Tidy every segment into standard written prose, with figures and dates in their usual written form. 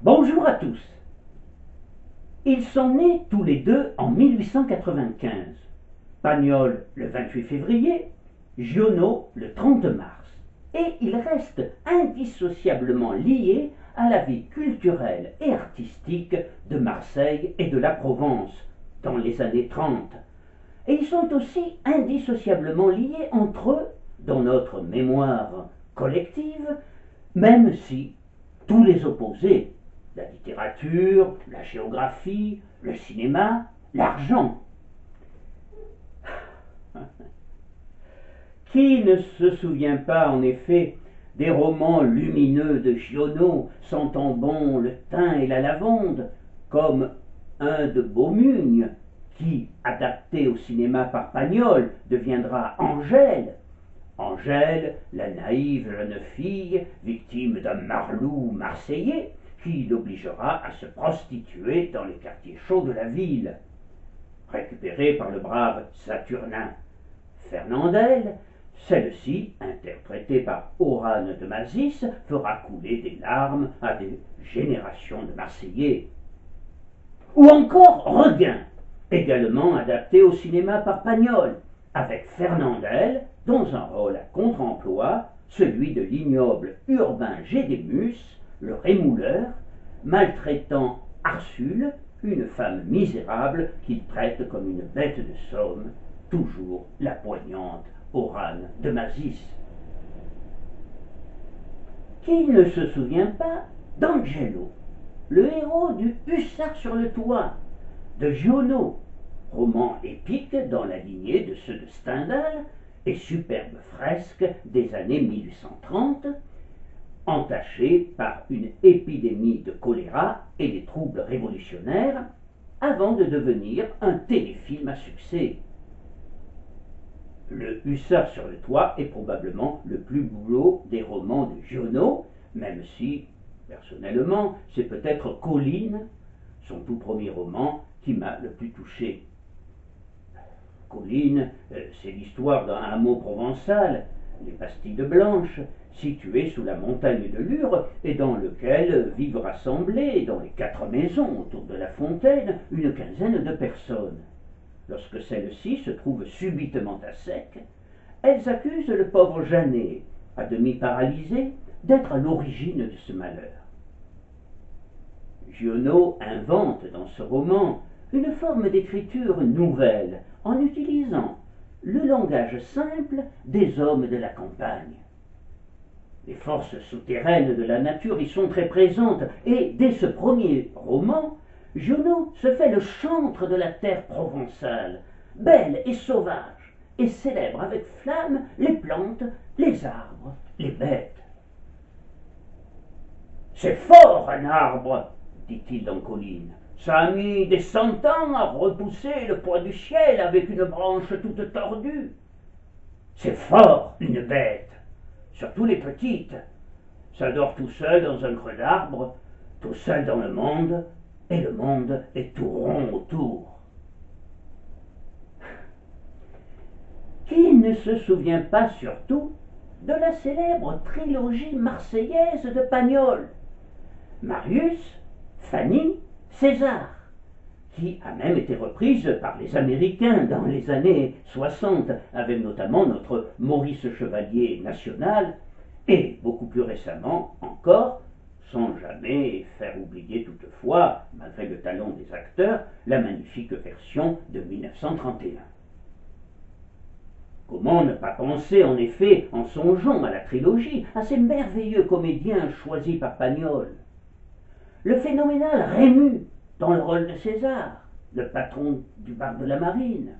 Bonjour à tous. Ils sont nés tous les deux en 1895. Pagnol le 28 février, Giono le 30 mars. Et ils restent indissociablement liés à la vie culturelle et artistique de Marseille et de la Provence dans les années 30. Et ils sont aussi indissociablement liés entre eux dans notre mémoire collective, même si tous les opposés, la littérature, la géographie, le cinéma, l'argent. Qui ne se souvient pas, en effet, des romans lumineux de Giono, sentant bon le thym et la lavande, comme un de Beaumugne, qui, adapté au cinéma par Pagnol, deviendra Angèle. Angèle, la naïve jeune fille, victime d'un marlou marseillais, qui l'obligera à se prostituer dans les quartiers chauds de la ville. Récupérée par le brave Saturnin Fernandel, celle-ci, interprétée par Orane de Mazis, fera couler des larmes à des générations de Marseillais. Ou encore Regain, également adapté au cinéma par Pagnol, avec Fernandel dans un rôle à contre-emploi, celui de l'ignoble Urbain Gédémus, le rémouleur, maltraitant Arsule, une femme misérable qu'il traite comme une bête de somme, toujours la poignante Orane de Mazis. Qui ne se souvient pas d'Angelo, le héros du Hussard sur le toit, de Giono, roman épique dans la lignée de ceux de Stendhal et superbe fresque des années 1830, entaché par une épidémie de choléra et des troubles révolutionnaires, avant de devenir un téléfilm à succès. Le Hussard sur le toit est probablement le plus beau des romans de Giono, même si, personnellement, c'est peut-être Colline, son tout premier roman, qui m'a le plus touché. Colline, c'est l'histoire d'un hameau provençal, les Bastilles Blanches, situé sous la montagne de Lure et dans lequel vivent rassemblées, dans les 4 maisons autour de la fontaine, une quinzaine de personnes. Lorsque celles-ci se trouvent subitement à sec, elles accusent le pauvre Jeannet, à demi paralysé, d'être à l'origine de ce malheur. Giono invente dans ce roman une forme d'écriture nouvelle en utilisant le langage simple des hommes de la campagne. Les forces souterraines de la nature y sont très présentes et dès ce premier roman, Giono se fait le chantre de la terre provençale, belle et sauvage, et célèbre avec flamme les plantes, les arbres, les bêtes. C'est fort un arbre, dit-il dans Colline. Ça a mis des 100 ans à repousser le poids du ciel avec une branche toute tordue. C'est fort une bête, surtout les petites. Ça dort tout seul dans un creux d'arbre, tout seul dans le monde, et le monde est tout rond autour. Qui ne se souvient pas surtout de la célèbre trilogie marseillaise de Pagnol, Marius, Fanny, César, qui a même été reprise par les Américains dans les années 60, avec notamment notre Maurice Chevalier national, et beaucoup plus récemment encore, sans jamais faire oublier toutefois, malgré le talent des acteurs, la magnifique version de 1931. Comment ne pas penser, en effet, en songeant à la trilogie, à ces merveilleux comédiens choisis par Pagnol? Le phénoménal Rému, dans le rôle de César, le patron du bar de la Marine.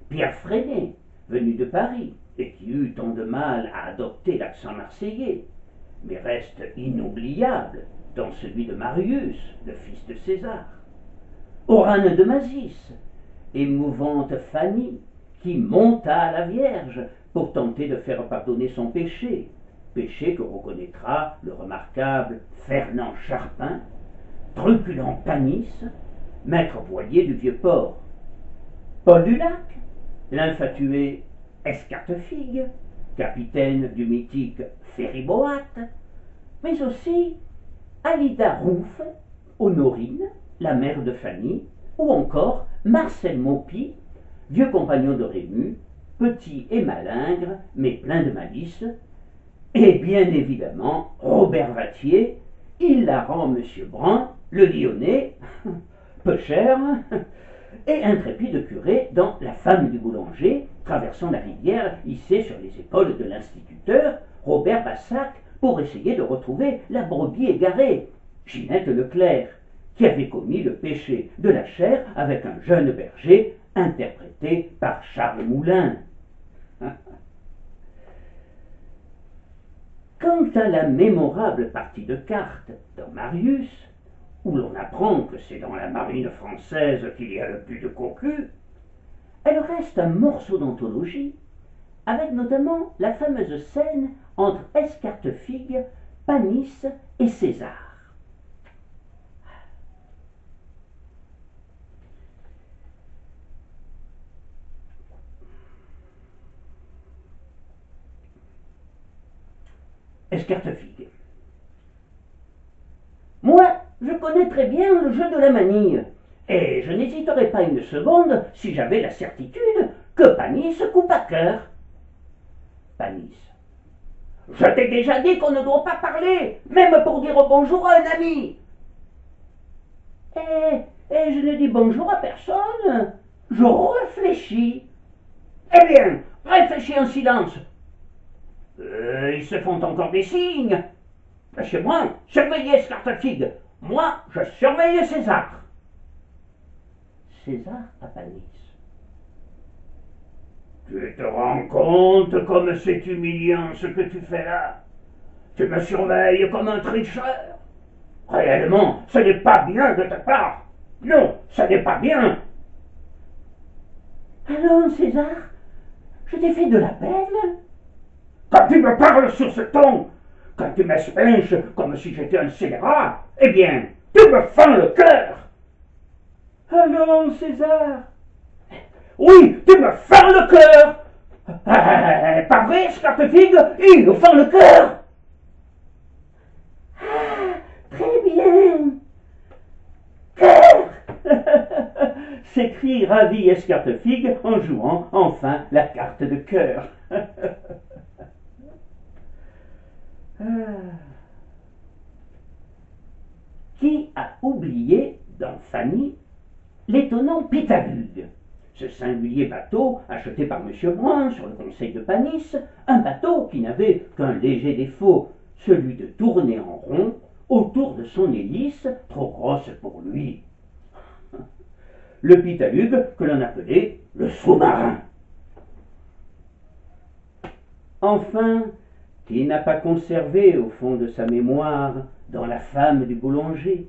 Pierre Freinet, venu de Paris, et qui eut tant de mal à adopter l'accent marseillais, mais reste inoubliable dans celui de Marius, le fils de César. Orane de Mazis, émouvante Fanny, qui monta à la Vierge pour tenter de faire pardonner son péché, péché que reconnaîtra le remarquable Fernand Charpin, truculent Panis, maître voilier du Vieux-Port. Paul Dulac, l'infatué Alida Rouff, Honorine, la mère de Fanny, ou encore Marcel Maupi, vieux compagnon de Rému, petit et malingre, mais plein de malice, et bien évidemment Robert Vattier, hilarant Monsieur Brun, le Lyonnais, peu cher, et intrépide curé dans La femme du boulanger, traversant la rivière hissée sur les épaules de l'instituteur, Robert Bassac, pour essayer de retrouver la brebis égarée, Ginette Leclerc, qui avait commis le péché de la chair avec un jeune berger, interprété par Charles Moulin. Quant à la mémorable partie de cartes dans Marius, où l'on apprend que c'est dans la marine française qu'il y a le plus de cocu, elle reste un morceau d'anthologie, avec notamment la fameuse scène entre Escartefigue, Panis et César. Escartefigue. Moi, je connais très bien le jeu de la manille, et je n'hésiterais pas une seconde si j'avais la certitude que Panis coupe à cœur. Panis. Je t'ai déjà dit qu'on ne doit pas parler, même pour dire bonjour à un ami. Et je ne dis bonjour à personne, je réfléchis. Eh bien, réfléchis en silence. Ils se font encore des signes. Monsieur Brun, surveillez Escartefigue. Moi, je surveille César. César à Panis. Tu te rends compte comme c'est humiliant ce que tu fais là? Tu me surveilles comme un tricheur. Réellement, ce n'est pas bien de ta part. Non, ce n'est pas bien. Allons, César, je t'ai fait de la peine. Quand tu me parles sur ce ton, quand tu m'espinches comme si j'étais un scélérat, eh bien, tu me fends le cœur. Allons, César. Oui, tu me fends le cœur. Pas vrai, Escartefigue, il nous fend le cœur. Ah, très bien. Cœur. S'écrie ravi Escartefigue en jouant enfin la carte de cœur. Qui a oublié dans Fanny l'étonnant Pétalugue, ce singulier bateau acheté par M. Brun sur le conseil de Panis, un bateau qui n'avait qu'un léger défaut, celui de tourner en rond autour de son hélice trop grosse pour lui. Le Pétalugue que l'on appelait le sous-marin. Enfin, qui n'a pas conservé au fond de sa mémoire, dans La femme du boulanger,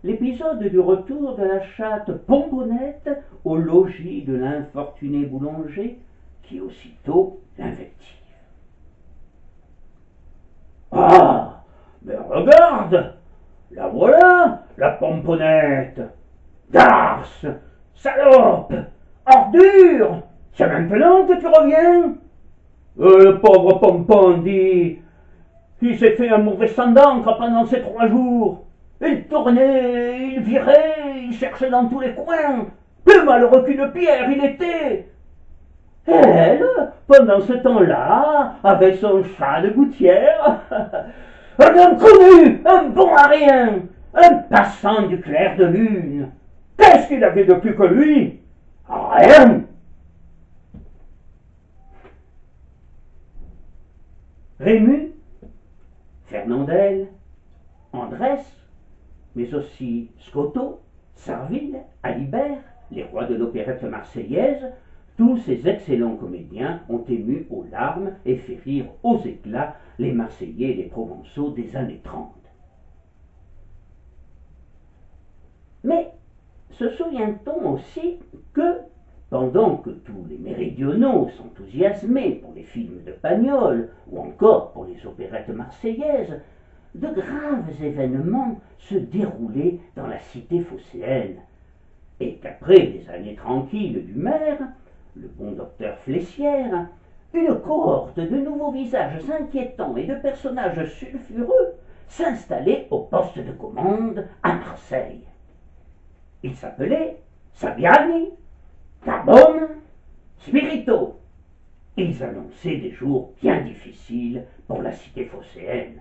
l'épisode du retour de la chatte Pomponnette au logis de l'infortuné boulanger, qui aussitôt l'invective. Ah, mais regarde, la voilà, la Pomponnette. Garce, salope, ordure, c'est maintenant que tu reviens. Le pauvre Pompon dit, il s'est fait un mauvais sang d'encre pendant ces 3 jours. Il tournait, il virait, il cherchait dans tous les coins. Plus malheureux qu'une pierre, il était. Et elle, pendant ce temps-là, avec son chat de gouttière, un inconnu, un bon à rien, un passant du clair de lune. Qu'est-ce qu'il avait de plus que lui? Rien. Rému, Fernandel, Andrès, mais aussi Scotto, Sarville, Alibert, les rois de l'opérette marseillaise, tous ces excellents comédiens ont ému aux larmes et fait rire aux éclats les Marseillais et les Provençaux des années 30. Mais se souvient-on aussi que, pendant que tous les méridionaux s'enthousiasmaient pour les films de Pagnol ou encore pour les opérettes marseillaises, de graves événements se déroulaient dans la cité phocéenne, et qu'après les années tranquilles du maire, le bon docteur Flessière, une cohorte de nouveaux visages inquiétants et de personnages sulfureux s'installer au poste de commande à Marseille. Il s'appelait Saviani, Carbone, Spirito. Ils annonçaient des jours bien difficiles pour la cité phocéenne.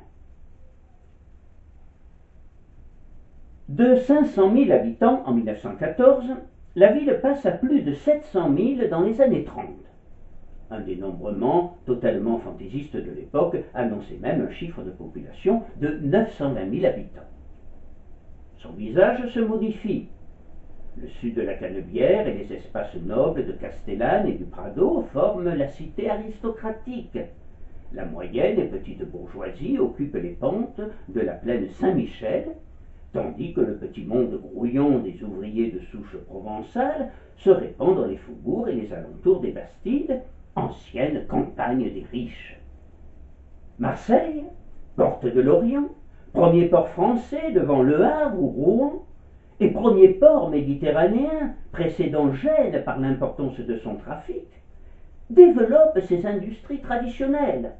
De 500 000 habitants en 1914, la ville passe à plus de 700 000 dans les années 30. Un dénombrement totalement fantaisiste de l'époque annonçait même un chiffre de population de 920 000 habitants. Son visage se modifie. Le sud de la Canebière et les espaces nobles de Castellane et du Prado forment la cité aristocratique. La moyenne et petite bourgeoisie occupe les pentes de la plaine Saint-Michel, tandis que le petit monde grouillant des ouvriers de souche provençale se répand dans les faubourgs et les alentours des Bastides, ancienne campagne des riches. Marseille, porte de l'Orient, premier port français devant Le Havre ou Rouen, et premier port méditerranéen, précédant Gênes par l'importance de son trafic, développe ses industries traditionnelles,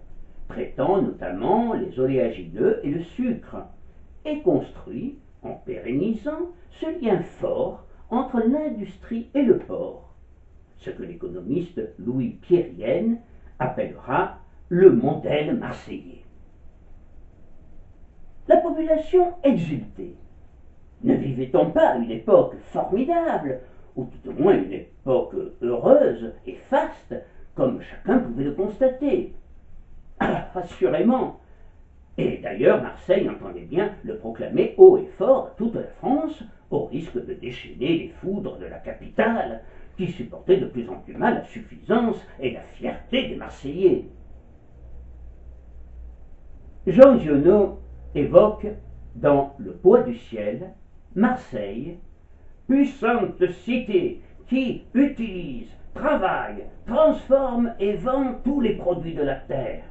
traitant notamment les oléagineux et le sucre, et construit, en pérennisant, ce lien fort entre l'industrie et le port, ce que l'économiste Louis Pierrienne appellera le modèle marseillais. La population exultait. Ne vivait-on pas une époque formidable, ou tout au moins une époque heureuse et faste, comme chacun pouvait le constater? Assurément. Et d'ailleurs, Marseille entendait bien le proclamer haut et fort à toute la France, au risque de déchaîner les foudres de la capitale, qui supportait de plus en plus mal la suffisance et la fierté des Marseillais. Jean Giono évoque, dans Le poids du ciel, Marseille, puissante cité qui utilise, travaille, transforme et vend tous les produits de la terre.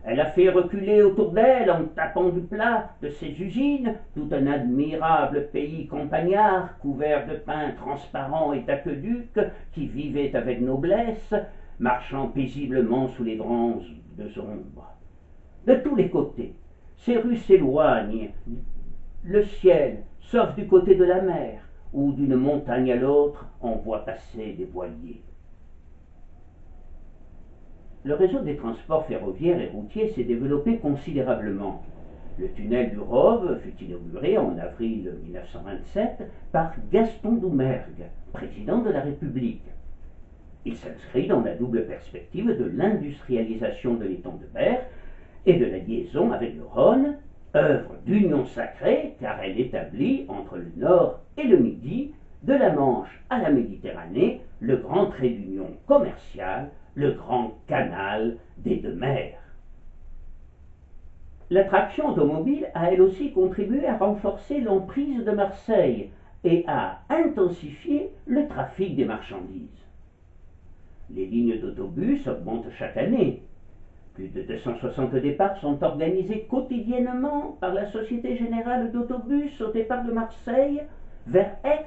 Elle a fait reculer autour d'elle, en tapant du plat de ses usines, tout un admirable pays campagnard, couvert de pins transparents et d'aqueducs, qui vivait avec noblesse, marchant paisiblement sous les branches de ombre. De tous les côtés, ces rues s'éloignent, le ciel, sauf du côté de la mer, où d'une montagne à l'autre, on voit passer des voiliers. Le réseau des transports ferroviaires et routiers s'est développé considérablement. Le tunnel du Rove fut inauguré en avril 1927 par Gaston Doumergue, président de la République. Il s'inscrit dans la double perspective de l'industrialisation de l'étang de Berre et de la liaison avec le Rhône, œuvre d'union sacrée car elle établit entre le Nord et le Midi, de la Manche à la Méditerranée, le grand trait d'union commercial, le grand canal des deux mers. L'attraction automobile a elle aussi contribué à renforcer l'emprise de Marseille et à intensifier le trafic des marchandises. Les lignes d'autobus augmentent chaque année. Plus de 260 départs sont organisés quotidiennement par la Société Générale d'Autobus au départ de Marseille vers Aix,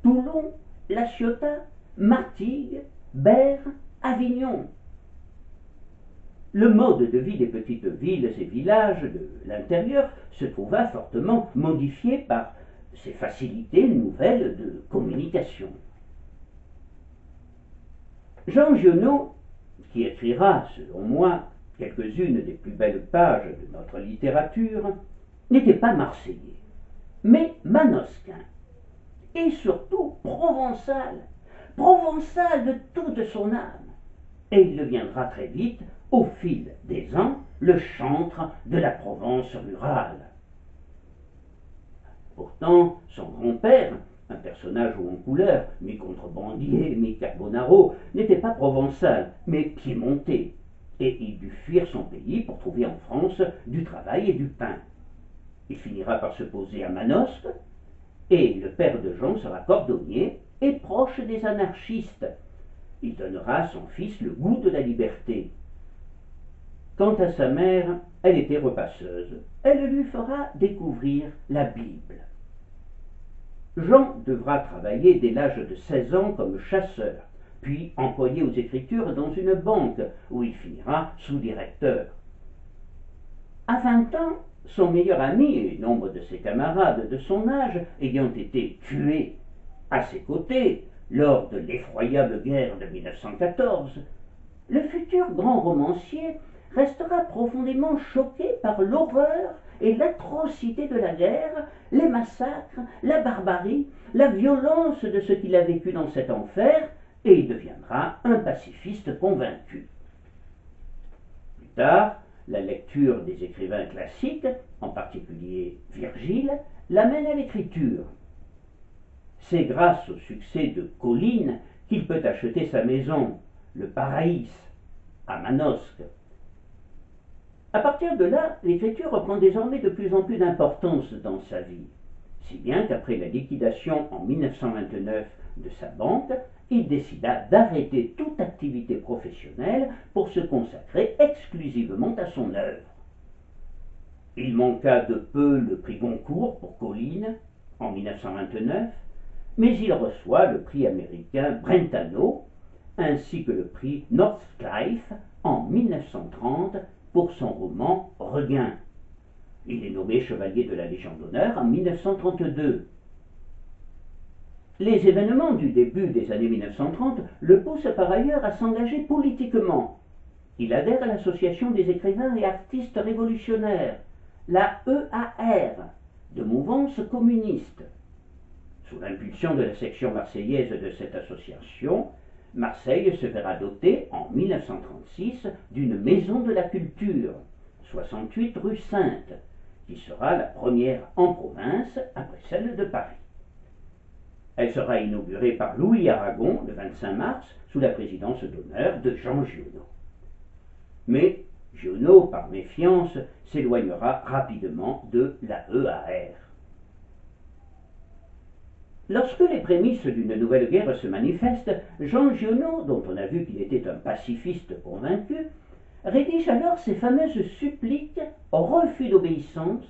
Toulon, La Ciotat, Martigues, Berre, Avignon. Le mode de vie des petites villes et villages de l'intérieur se trouva fortement modifié par ces facilités nouvelles de communication. Jean Giono, qui écrira, selon moi, quelques-unes des plus belles pages de notre littérature, n'était pas marseillais, mais manosquin, et surtout provençal, provençal de toute son âme, et il deviendra très vite, au fil des ans, le chantre de la Provence rurale. Pourtant, son grand-père, un personnage haut en couleur, mi-contrebandier, mi-carbonaro, n'était pas provençal, mais piémontais, et il dut fuir son pays pour trouver en France du travail et du pain. Il finira par se poser à Manosque, et le père de Jean sera cordonnier et proche des anarchistes. Il donnera à son fils le goût de la liberté. Quant à sa mère, elle était repasseuse. Elle lui fera découvrir la Bible. Jean devra travailler dès l'âge de 16 ans comme chasseur, puis employé aux écritures dans une banque, où il finira sous-directeur. À 20 ans, son meilleur ami et nombre de ses camarades de son âge ayant été tués à ses côtés lors de l'effroyable guerre de 1914, le futur grand romancier restera profondément choqué par l'horreur et l'atrocité de la guerre, les massacres, la barbarie, la violence de ce qu'il a vécu dans cet enfer, et il deviendra un pacifiste convaincu. Plus tard, la lecture des écrivains classiques, en particulier Virgile, l'amène à l'écriture. C'est grâce au succès de Colline qu'il peut acheter sa maison, le Paraïs, à Manosque. À partir de là, l'écriture reprend désormais de plus en plus d'importance dans sa vie, si bien qu'après la liquidation en 1929 de sa banque, il décida d'arrêter toute activité professionnelle pour se consacrer exclusivement à son œuvre. Il manqua de peu le prix Goncourt pour Colline en 1929, mais il reçoit le prix américain Brentano ainsi que le prix Northcliffe en 1930 pour son roman Regain. Il est nommé chevalier de la Légion d'honneur en 1932. Les événements du début des années 1930 le poussent par ailleurs à s'engager politiquement. Il adhère à l'Association des écrivains et artistes révolutionnaires, la EAR, de mouvance communiste. Sous l'impulsion de la section marseillaise de cette association, Marseille se verra dotée en 1936 d'une maison de la culture, 68 rue Sainte, qui sera la première en province après celle de Paris. Elle sera inaugurée par Louis Aragon le 25 mars sous la présidence d'honneur de Jean Giono. Mais Giono, par méfiance, s'éloignera rapidement de la EAR. Lorsque les prémices d'une nouvelle guerre se manifestent, Jean Giono, dont on a vu qu'il était un pacifiste convaincu, rédige alors ses fameuses suppliques au refus d'obéissance,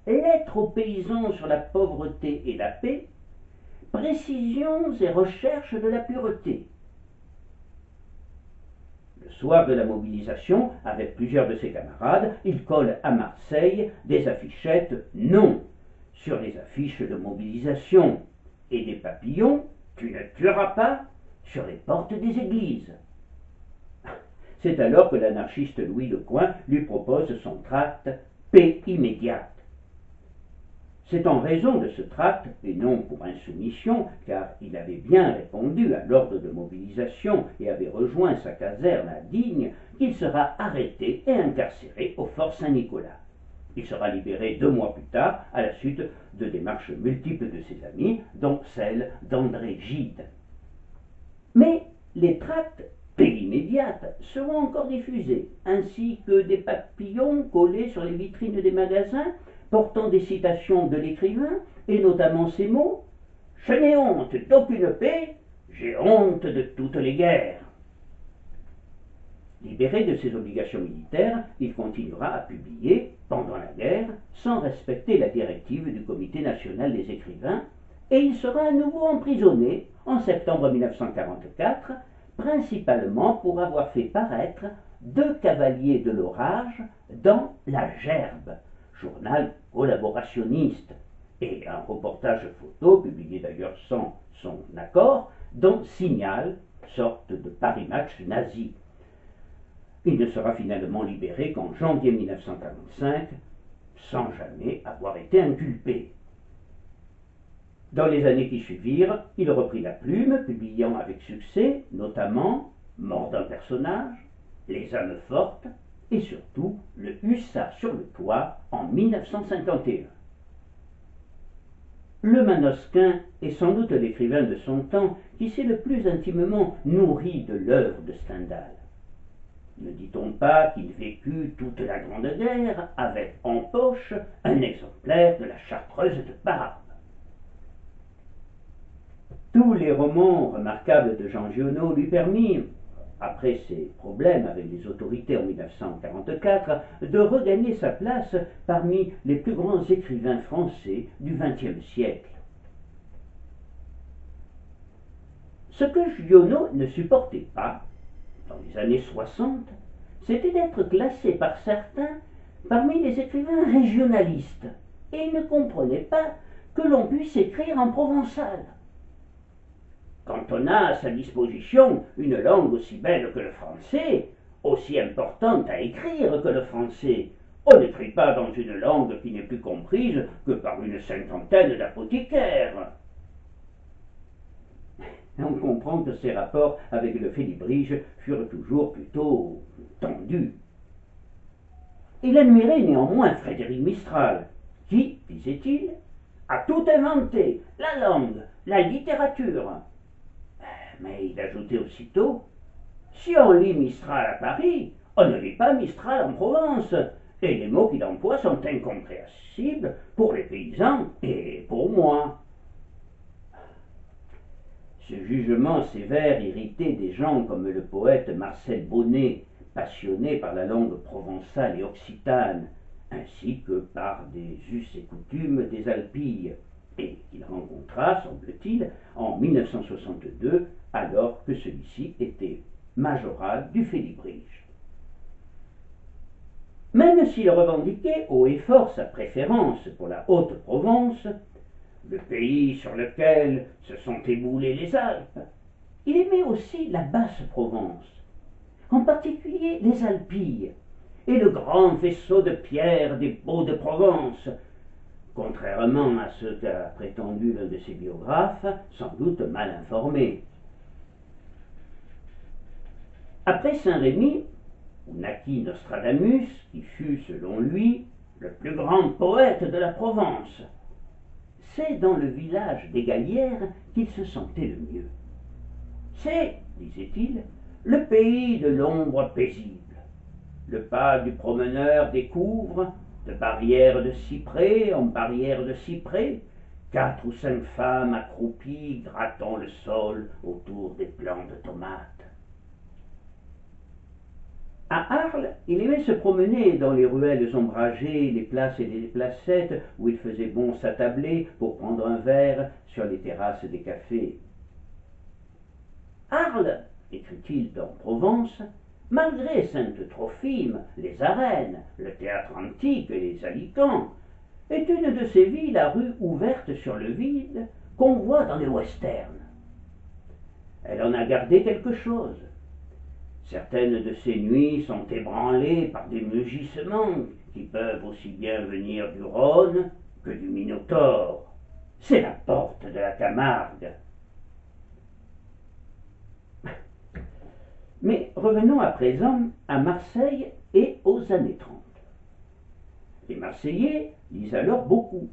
lettres aux paysans sur la pauvreté et la paix, précisions et recherches de la pureté. Le soir de la mobilisation, avec plusieurs de ses camarades, il colle à Marseille des affichettes « Non » sur les affiches de mobilisation et des papillons « Tu ne tueras pas » sur les portes des églises. C'est alors que l'anarchiste Louis Lecoing lui propose son tract « Paix immédiate ». C'est en raison de ce tract, et non pour insoumission, car il avait bien répondu à l'ordre de mobilisation et avait rejoint sa caserne à Digne, qu'il sera arrêté et incarcéré au Fort Saint-Nicolas. Il sera libéré 2 mois plus tard, à la suite de démarches multiples de ses amis, dont celle d'André Gide. Mais les tracts Paix immédiate seront encore diffusés, ainsi que des papillons collés sur les vitrines des magasins, portant des citations de l'écrivain, et notamment ces mots « Je n'ai honte d'aucune paix, j'ai honte de toutes les guerres ». Libéré de ses obligations militaires, il continuera à publier, pendant la guerre, sans respecter la directive du Comité national des écrivains, et il sera à nouveau emprisonné en septembre 1944, principalement pour avoir fait paraître 2 cavaliers de l'orage dans La Gerbe, journal collaborationniste, et un reportage photo, publié d'ailleurs sans son accord, dans Signal, sorte de Paris Match nazi. Il ne sera finalement libéré qu'en janvier 1945, sans jamais avoir été inculpé. Dans les années qui suivirent, il reprit la plume, publiant avec succès, notamment Mort d'un personnage, Les âmes fortes, et surtout Le Hussard sur le toit en 1951. Le Manosquin est sans doute l'écrivain de son temps qui s'est le plus intimement nourri de l'œuvre de Stendhal. Ne dit-on pas qu'il vécut toute la Grande Guerre avec en poche un exemplaire de la Chartreuse de Parme? Tous les romans remarquables de Jean Giono lui permirent, après ses problèmes avec les autorités en 1944, de regagner sa place parmi les plus grands écrivains français du XXe siècle. Ce que Giono ne supportait pas, dans les années 60, c'était d'être classé par certains parmi les écrivains régionalistes et ne comprenait pas que l'on puisse écrire en provençal. Quand on a à sa disposition une langue aussi belle que le français, aussi importante à écrire que le français, on n'écrit pas dans une langue qui n'est plus comprise que par une cinquantaine d'apothicaires. On comprend que ses rapports avec le Félibrige furent toujours plutôt tendus. Il admirait néanmoins Frédéric Mistral, qui, disait-il, a tout inventé, la langue, la littérature. Mais il ajoutait aussitôt, si on lit Mistral à Paris, on ne lit pas Mistral en Provence, et les mots qu'il emploie sont incompréhensibles pour les paysans et pour moi. Ce jugement sévère irritait des gens comme le poète Marcel Bonnet, passionné par la langue provençale et occitane, ainsi que par des us et coutumes des Alpilles, et qu'il rencontra, semble-t-il, en 1962, alors que celui-ci était majorat du Félibrige. Même s'il revendiquait haut et fort sa préférence pour la Haute-Provence, le pays sur lequel se sont éboulées les Alpes, il aimait aussi la Basse-Provence, en particulier les Alpilles, et le grand faisceau de pierre des Baux-de-Provence, contrairement à ce qu'a prétendu l'un de ses biographes, sans doute mal informé. Après Saint-Rémy, où naquit Nostradamus, qui fut, selon lui, le plus grand poète de la Provence, c'est dans le village des Galières qu'il se sentait le mieux. C'est, disait-il, le pays de l'ombre paisible. Le pas du promeneur découvre, de barrière de cyprès en barrière de cyprès, 4 ou 5 femmes accroupies grattant le sol autour des plants de tomates. À Arles, il aimait se promener dans les ruelles ombragées, les places et les placettes où il faisait bon s'attabler pour prendre un verre sur les terrasses des cafés. Arles, écrit-il dans Provence, malgré Sainte-Trophime, les arènes, le théâtre antique et les alicants, est une de ces villes à rues ouvertes sur le vide qu'on voit dans les westerns. Elle en a gardé quelque chose. Certaines de ces nuits sont ébranlées par des mugissements qui peuvent aussi bien venir du Rhône que du Minotaure. C'est la porte de la Camargue. Mais revenons à présent à Marseille et aux années 30. Les Marseillais lisent alors beaucoup,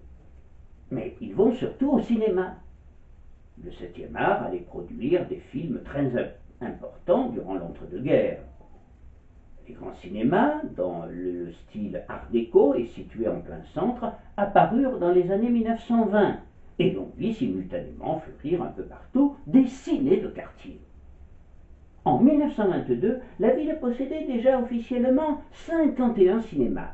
mais ils vont surtout au cinéma. Le 7e art allait produire des films très importants durant l'entre-deux-guerres. Les grands cinémas, dans le style art déco et situés en plein centre, apparurent dans les années 1920 et l'on vit simultanément fleurir un peu partout des ciné de quartier. En 1922, la ville possédait déjà officiellement 51 cinémas.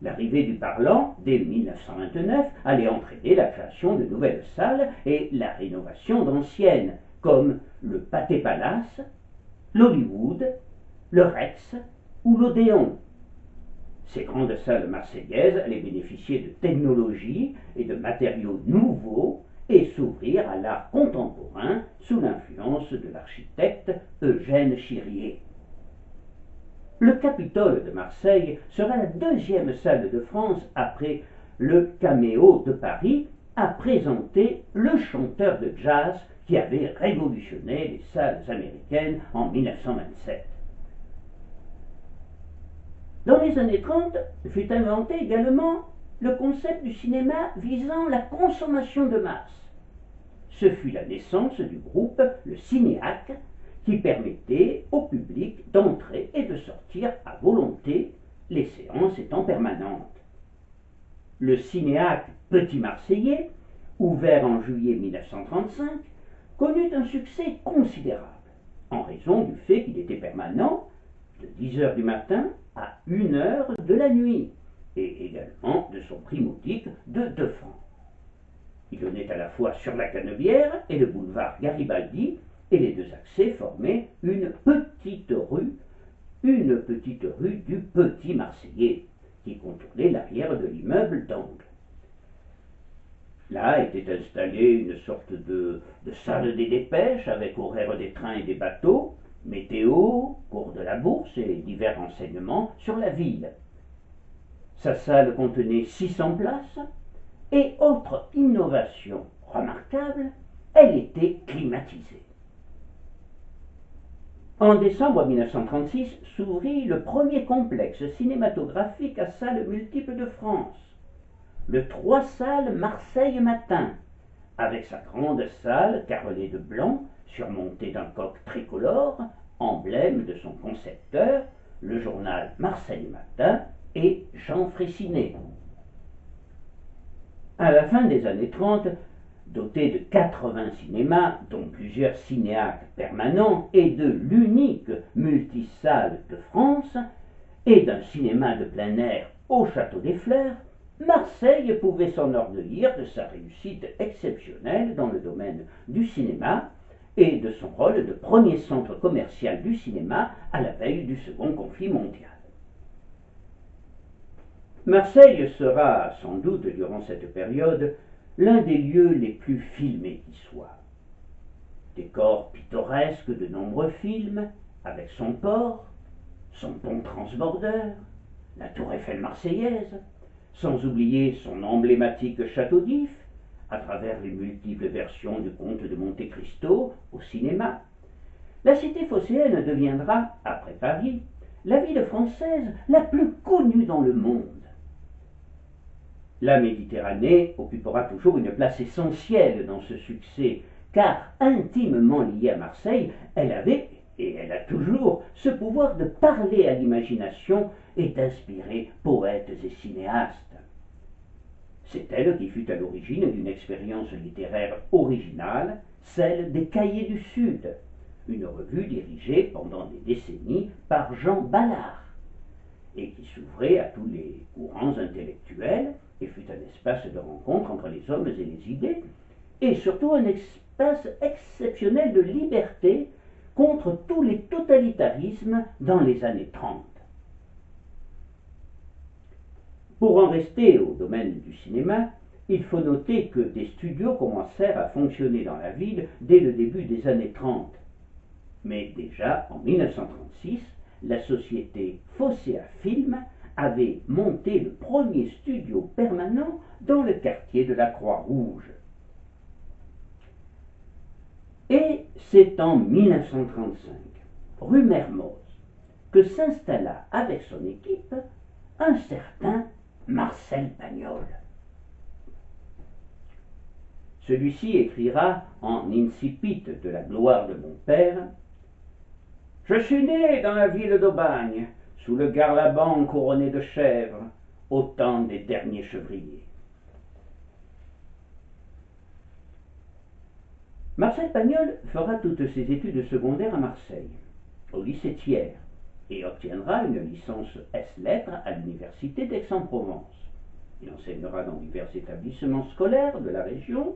L'arrivée du parlant, dès 1929, allait entraîner la création de nouvelles salles et la rénovation d'anciennes, comme le Pathé Palace, l'Hollywood, le Rex ou l'Odéon. Ces grandes salles marseillaises allaient bénéficier de technologies et de matériaux nouveaux et s'ouvrir à l'art contemporain sous l'influence de l'architecte Eugène Chirier. Le Capitole de Marseille sera la 2e salle de France après le Caméo de Paris à présenter le chanteur de jazz qui avait révolutionné les salles américaines en 1927. Dans les années 30, fut inventé également le concept du cinéma visant la consommation de masse. Ce fut la naissance du groupe Le Cinéac, qui permettait au public d'entrer et de sortir à volonté, les séances étant permanentes. Le Cinéac Petit Marseillais, ouvert en juillet 1935, connut un succès considérable, en raison du fait qu'il était permanent de 10h du matin à 1h de la nuit, et également de son prix modique de 2 francs. Il donnait à la fois sur la Canebière et le boulevard Garibaldi, et les 2 accès formaient une petite rue du Petit Marseillais. qui contournait l'arrière de l'immeuble d'angle. Là était installée une sorte de salle des dépêches avec horaires des trains et des bateaux, météo, cours de la bourse et divers renseignements sur la ville. Sa salle contenait 600 places et, autre innovation remarquable, elle était climatisée. En décembre 1936 s'ouvrit le premier complexe cinématographique à salles multiples de France, le 3 salles Marseille Matin, avec sa grande salle carrelée de blanc, surmontée d'un coq tricolore, emblème de son concepteur, le journal Marseille Matin et Jean Fraissinet. À la fin des années 30, doté de 80 cinémas, dont plusieurs cinéaques permanents, et de l'unique multisalle de France, et d'un cinéma de plein air au Château des Fleurs, Marseille pouvait s'enorgueillir de sa réussite exceptionnelle dans le domaine du cinéma et de son rôle de premier centre commercial du cinéma à la veille du second conflit mondial. Marseille sera sans doute durant cette période l'un des lieux les plus filmés qui soit. Décor pittoresque de nombreux films, avec son port, son pont transbordeur, la tour Eiffel marseillaise, sans oublier son emblématique château d'If, à travers les multiples versions du Comte de Monte Cristo au cinéma. La cité phocéenne deviendra, après Paris, la ville française la plus connue dans le monde. La Méditerranée occupera toujours une place essentielle dans ce succès, car intimement liée à Marseille, elle avait, et elle a toujours, ce pouvoir de parler à l'imagination et d'inspirer poètes et cinéastes. C'est elle qui fut à l'origine d'une expérience littéraire originale, celle des Cahiers du Sud, une revue dirigée pendant des décennies par Jean Ballard, et qui s'ouvrait à tous les courants intellectuels, et fut un espace de rencontre entre les hommes et les idées, et surtout un espace exceptionnel de liberté contre tous les totalitarismes dans les années 30. Pour en rester au domaine du cinéma, il faut noter que des studios commencèrent à fonctionner dans la ville dès le début des années 30. Mais déjà en 1936, la société Phocéa Film avait monté le premier studio permanent dans le quartier de la Croix-Rouge. Et c'est en 1935, rue Mermoz, que s'installa avec son équipe un certain Marcel Pagnol. Celui-ci écrira en incipit de la gloire de mon père: « Je suis né dans la ville d'Aubagne, sous le garlaban couronné de chèvres, au temps des derniers chevriers. » Marcel Pagnol fera toutes ses études secondaires à Marseille, au lycée Thiers, et obtiendra une licence S-Lettres à l'université d'Aix-en-Provence. Il enseignera dans divers établissements scolaires de la région,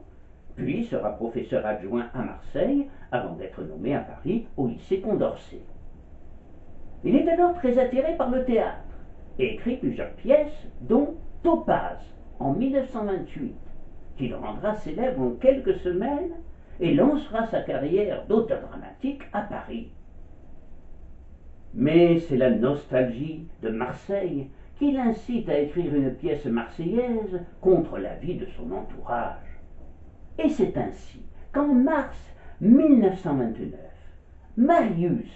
puis sera professeur adjoint à Marseille avant d'être nommé à Paris au lycée Condorcet. Il est alors très attiré par le théâtre et écrit plusieurs pièces, dont Topaz en 1928, qui le rendra célèbre en quelques semaines et lancera sa carrière d'auteur dramatique à Paris. Mais c'est la nostalgie de Marseille qui l'incite à écrire une pièce marseillaise contre l'avis de son entourage. Et c'est ainsi qu'en mars 1929, Marius,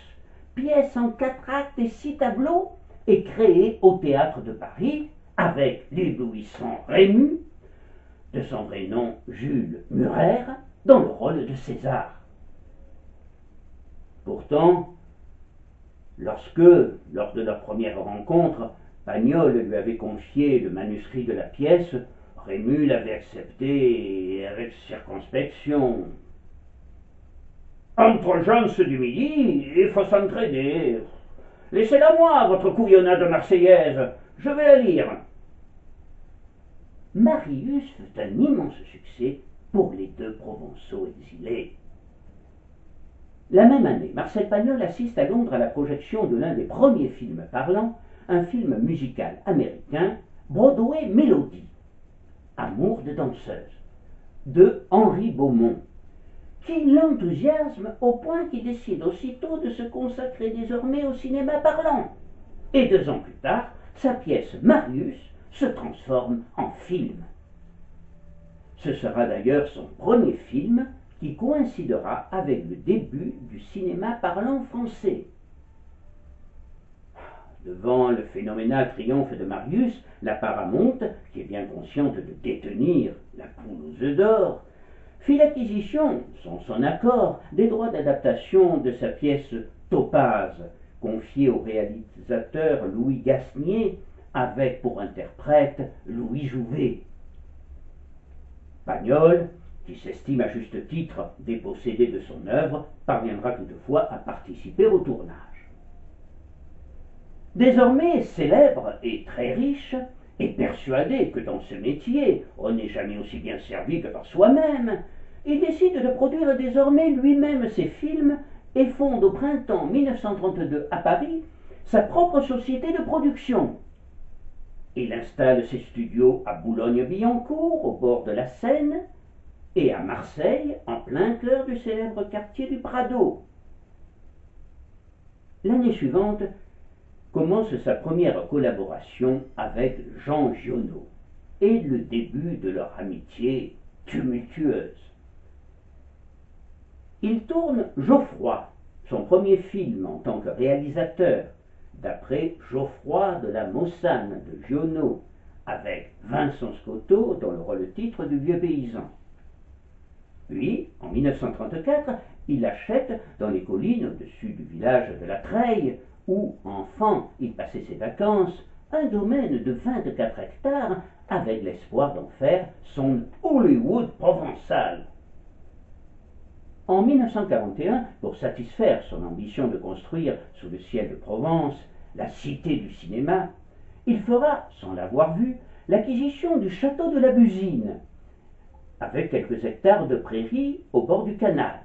pièce en 4 actes et 6 tableaux, est créée au Théâtre de Paris avec l'éblouissant Rému, de son vrai nom Jules Murer, dans le rôle de César. Pourtant, lorsque, lors de leur première rencontre, Pagnol lui avait confié le manuscrit de la pièce, Rému l'avait accepté avec circonspection. « Entre gens du Midi, il faut s'entraider. Laissez-la moi, votre couillonnade marseillaise, je vais la lire. » Marius fut un immense succès pour les deux Provençaux exilés. La même année, Marcel Pagnol assiste à Londres à la projection de l'un des premiers films parlants un film musical américain, Broadway Melody, Amour de danseuse, de Henri Beaumont, qui l'enthousiasme au point qu'il décide aussitôt de se consacrer désormais au cinéma parlant. Et 2 ans plus tard, sa pièce Marius se transforme en film. Ce sera d'ailleurs son premier film qui coïncidera avec le début du cinéma parlant français. Devant le phénoménal triomphe de Marius, la Paramount, qui est bien consciente de détenir la poule aux œufs d'or, fit l'acquisition, sans son accord, des droits d'adaptation de sa pièce Topaz, confiée au réalisateur Louis Gasnier, avec pour interprète Louis Jouvet. Pagnol, qui s'estime à juste titre dépossédé de son œuvre, parviendra toutefois à participer au tournage. Désormais célèbre et très riche, et persuadé que dans ce métier on n'est jamais aussi bien servi que par soi-même, il décide de produire désormais lui-même ses films et fonde au printemps 1932 à Paris sa propre société de production. Il installe ses studios à Boulogne-Billancourt, au bord de la Seine, et à Marseille, en plein cœur du célèbre quartier du Prado. L'année suivante commence sa première collaboration avec Jean Giono, et le début de leur amitié tumultueuse. Il tourne Geoffroy, son premier film en tant que réalisateur, d'après Geoffroy de la Mosane de Giono, avec Vincent Scotto dans le rôle-titre du vieux paysan. Puis, en 1934, il achète dans les collines au-dessus du village de La Treille, où, enfant, il passait ses vacances, un domaine de 24 hectares avec l'espoir d'en faire son Hollywood provençal. En 1941, pour satisfaire son ambition de construire sous le ciel de Provence la cité du cinéma, il fera, sans l'avoir vu, l'acquisition du château de la Busine, avec quelques hectares de prairies au bord du canal.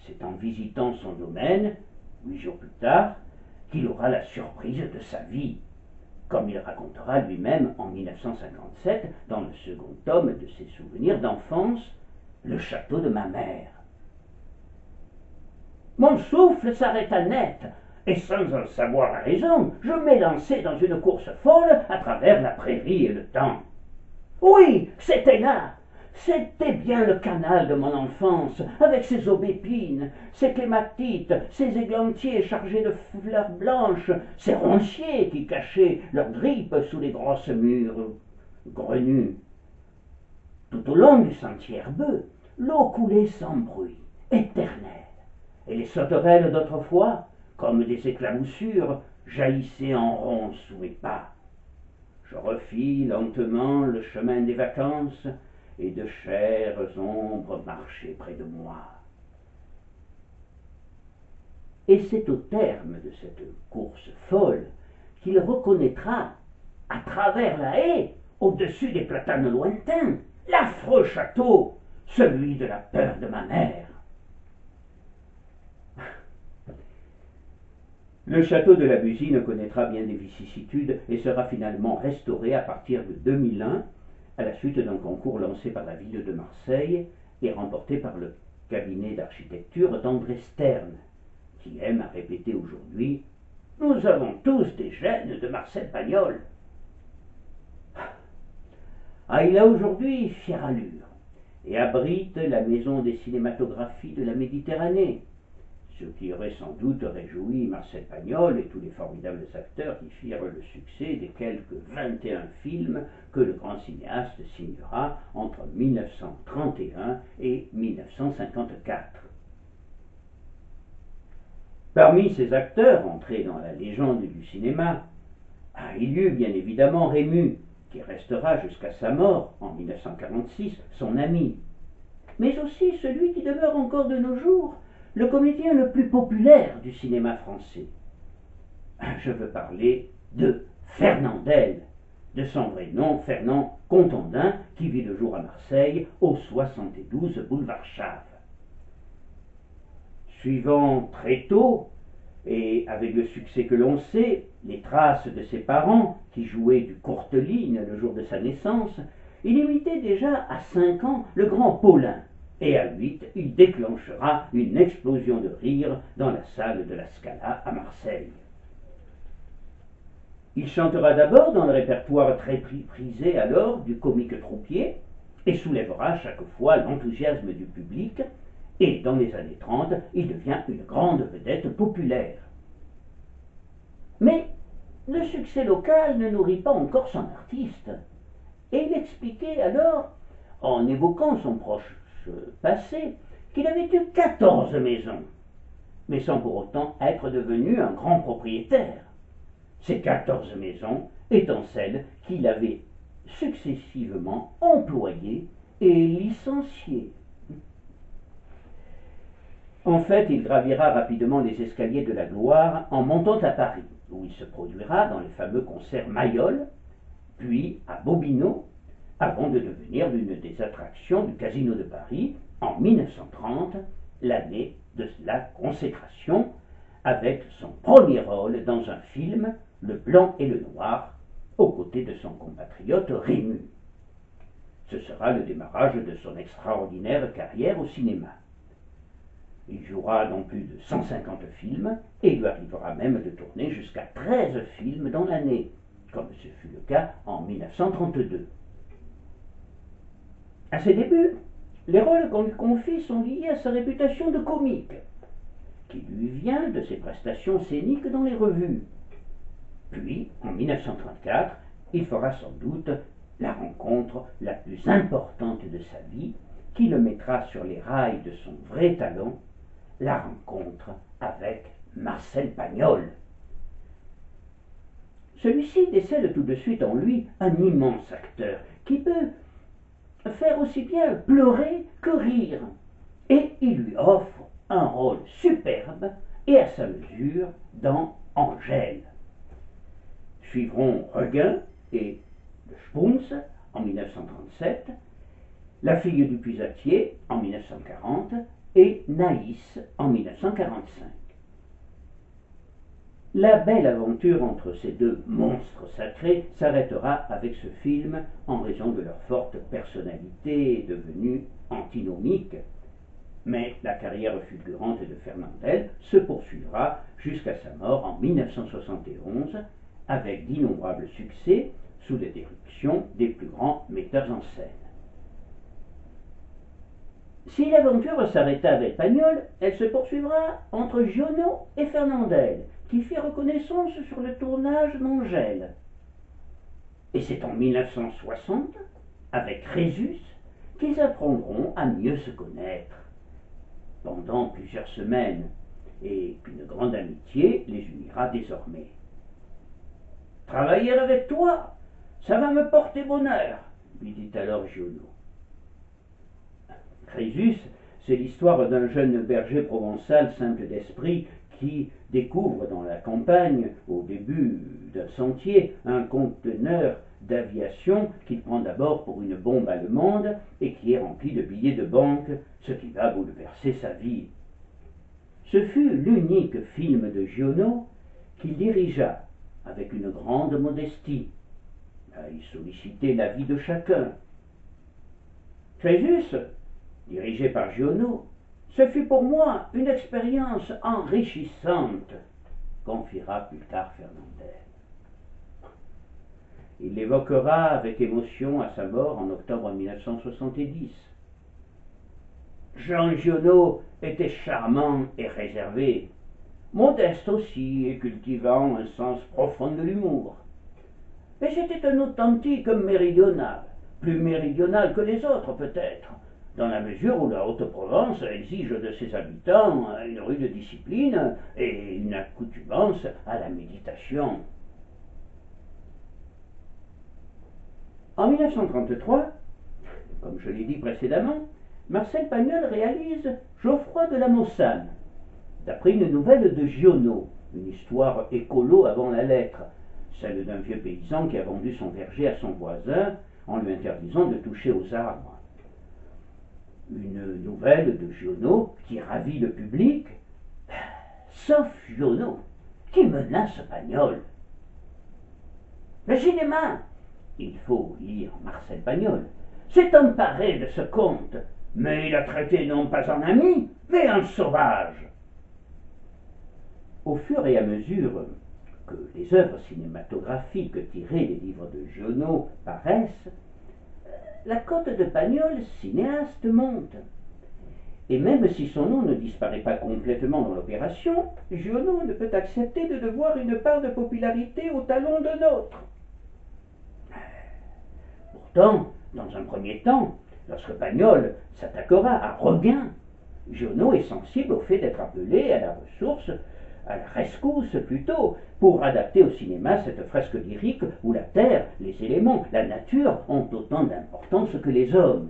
C'est en visitant son domaine, 8 jours plus tard, qu'il aura la surprise de sa vie, comme il racontera lui-même en 1957 dans le second tome de ses souvenirs d'enfance, Le château de ma mère. Mon souffle s'arrêta net, et sans en savoir la raison, je m'élançai dans une course folle à travers la prairie et le temps. Oui, c'était là, c'était bien le canal de mon enfance, avec ses aubépines, ses clématites, ses églantiers chargés de fleurs blanches, ses ronciers qui cachaient leurs grippes sous les grosses murs grenues. Tout au long du sentier herbeux, l'eau coulait sans bruit, éternelle, et les sauterelles d'autrefois, comme des éclaboussures, jaillissaient en rond sous mes pas. Je refis lentement le chemin des vacances, et de chères ombres marchaient près de moi. Et c'est au terme de cette course folle qu'il reconnaîtra, à travers la haie, au-dessus des platanes lointains, l'affreux château, celui de la peur de ma mère. Le château de la Busine connaîtra bien des vicissitudes et sera finalement restauré à partir de 2001, à la suite d'un concours lancé par la ville de Marseille et remporté par le cabinet d'architecture d'André Stern, qui aime à répéter aujourd'hui « Nous avons tous des gènes de Marcel Pagnol ». Ah, il a aujourd'hui fière allure et abrite la maison des cinématographies de la Méditerranée, ce qui aurait sans doute réjoui Marcel Pagnol et tous les formidables acteurs qui firent le succès des quelques 21 films que le grand cinéaste signera entre 1931 et 1954. Parmi ces acteurs entrés dans la légende du cinéma, il y eut bien évidemment Rému, qui restera jusqu'à sa mort en 1946 son ami, mais aussi celui qui demeure encore de nos jours le comédien le plus populaire du cinéma français. Je veux parler de Fernandel, de son vrai nom Fernand Contondin, qui vit le jour à Marseille au 72 boulevard Chave. Suivant très tôt Et avec le succès que l'on sait, les traces de ses parents, qui jouaient du courteline le jour de sa naissance, il imitait déjà à 5 ans le grand Paulin. Et à 8, il déclenchera une explosion de rire dans la salle de la Scala à Marseille. Il chantera d'abord dans le répertoire très prisé alors du comique troupier et soulèvera chaque fois l'enthousiasme du public, et dans les années 30, il devient une grande vedette populaire. Mais le succès local ne nourrit pas encore son artiste, et il expliquait alors, en évoquant son proche passé, qu'il avait eu 14 maisons, mais sans pour autant être devenu un grand propriétaire. Ces 14 maisons étant celles qu'il avait successivement employées et licenciées. En fait, il gravira rapidement les escaliers de la gloire en montant à Paris, où il se produira dans les fameux concerts Mayol, puis à Bobino, avant de devenir l'une des attractions du Casino de Paris en 1930, l'année de la consécration, avec son premier rôle dans un film, Le Blanc et le Noir, aux côtés de son compatriote Rému. Ce sera le démarrage de son extraordinaire carrière au cinéma. Il jouera dans plus de 150 films et il lui arrivera même de tourner jusqu'à 13 films dans l'année, comme ce fut le cas en 1932. À ses débuts, les rôles qu'on lui confie sont liés à sa réputation de comique, qui lui vient de ses prestations scéniques dans les revues. Puis, en 1934, il fera sans doute la rencontre la plus importante de sa vie, qui le mettra sur les rails de son vrai talent, la rencontre avec Marcel Pagnol. Celui-ci décèle tout de suite en lui un immense acteur, qui peut faire aussi bien pleurer que rire, et il lui offre un rôle superbe et à sa mesure dans Angèle. Suivront Regain et Le Spunz en 1937, La fille du puisatier en 1940 et Naïs en 1945. La belle aventure entre ces deux monstres sacrés s'arrêtera avec ce film en raison de leur forte personnalité devenue antinomique. Mais la carrière fulgurante de Fernandel se poursuivra jusqu'à sa mort en 1971 avec d'innombrables succès sous la direction des plus grands metteurs en scène. Si l'aventure s'arrêta avec Pagnol, elle se poursuivra entre Giono et Fernandel, qui fit reconnaissance sur le tournage d'Angèle. Et c'est en 1960, avec Crésus, qu'ils apprendront à mieux se connaître. Pendant plusieurs semaines, et qu'une grande amitié les unira désormais. « Travailler avec toi, ça va me porter bonheur, lui dit alors Giono. Crésus, c'est l'histoire d'un jeune berger provençal simple d'esprit qui découvre dans la campagne, au début d'un sentier, un conteneur d'aviation qu'il prend d'abord pour une bombe allemande et qui est rempli de billets de banque, ce qui va bouleverser sa vie. Ce fut l'unique film de Giono qu'il dirigea avec une grande modestie. Il sollicitait l'avis de chacun. Crésus, dirigé par Giono, ce fut pour moi une expérience enrichissante, confiera plus tard Fernandel. Il l'évoquera avec émotion à sa mort en octobre 1970. Jean Giono était charmant et réservé, modeste aussi et cultivant un sens profond de l'humour. Mais c'était un authentique méridional, plus méridional que les autres peut-être, dans la mesure où la Haute-Provence exige de ses habitants une rude discipline et une accoutumance à la méditation. En 1933, comme je l'ai dit précédemment, Marcel Pagnol réalise Geoffroy de la Maussane, d'après une nouvelle de Giono, une histoire écolo avant la lettre, celle d'un vieux paysan qui a vendu son verger à son voisin en lui interdisant de toucher aux arbres. Une nouvelle de Giono qui ravit le public, sauf Giono, qui menace Pagnol. Le cinéma, il faut lire Marcel Pagnol, s'est emparé de ce conte, mais il l'a traité non pas en ami, mais en sauvage. Au fur et à mesure que les œuvres cinématographiques tirées des livres de Giono paraissent, la cote de Pagnol, cinéaste, monte. Et même si son nom ne disparaît pas complètement dans l'opération, Giono ne peut accepter de devoir une part de popularité au talon de nôtre. Pourtant, dans un premier temps, lorsque Pagnol s'attaquera à Roguin, Giono est sensible au fait d'être appelé à la ressource, à la rescousse plutôt, pour adapter au cinéma cette fresque lyrique où la terre, les éléments, la nature ont autant d'importance que les hommes.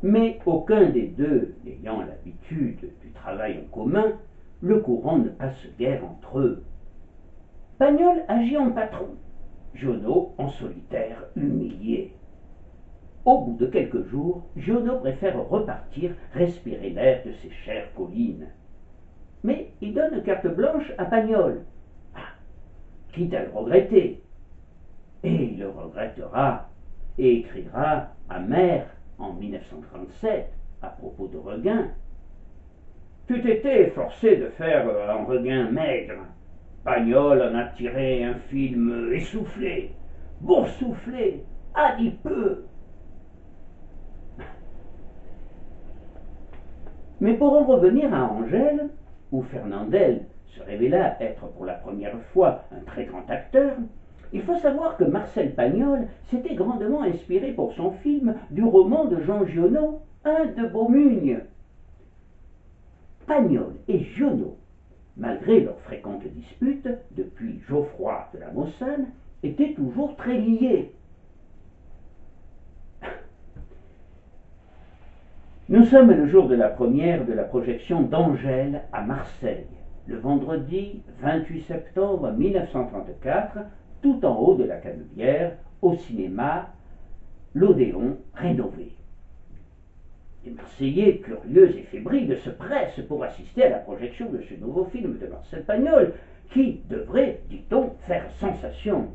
Mais aucun des deux n'ayant l'habitude du travail en commun, le courant ne passe guère entre eux. Pagnol agit en patron, Giono en solitaire humilié. Au bout de quelques jours, Giono préfère repartir respirer l'air de ses chères collines. Mais il donne carte blanche à Pagnol, quitte à le regretter. Et il le regrettera et écrira amer en 1937 à propos de Roguin. Tu t'étais forcé de faire un Roguin maigre. Pagnol en a tiré un film essoufflé, boursouflé, adipeux. Mais pour en revenir à Angèle, où Fernandel se révéla être pour la première fois un très grand acteur, il faut savoir que Marcel Pagnol s'était grandement inspiré pour son film du roman de Jean Giono, Un de Beaumugne. Pagnol et Giono, malgré leurs fréquentes disputes, depuis Geoffroy de la Maussane, étaient toujours très liés. Nous sommes le jour de la première de la projection d'Angèle à Marseille, le vendredi 28 septembre 1934, tout en haut de la Canebière, au cinéma L'Odéon rénové. Les Marseillais, curieux et fébriles, se pressent pour assister à la projection de ce nouveau film de Marcel Pagnol, qui devrait, dit-on, faire sensation.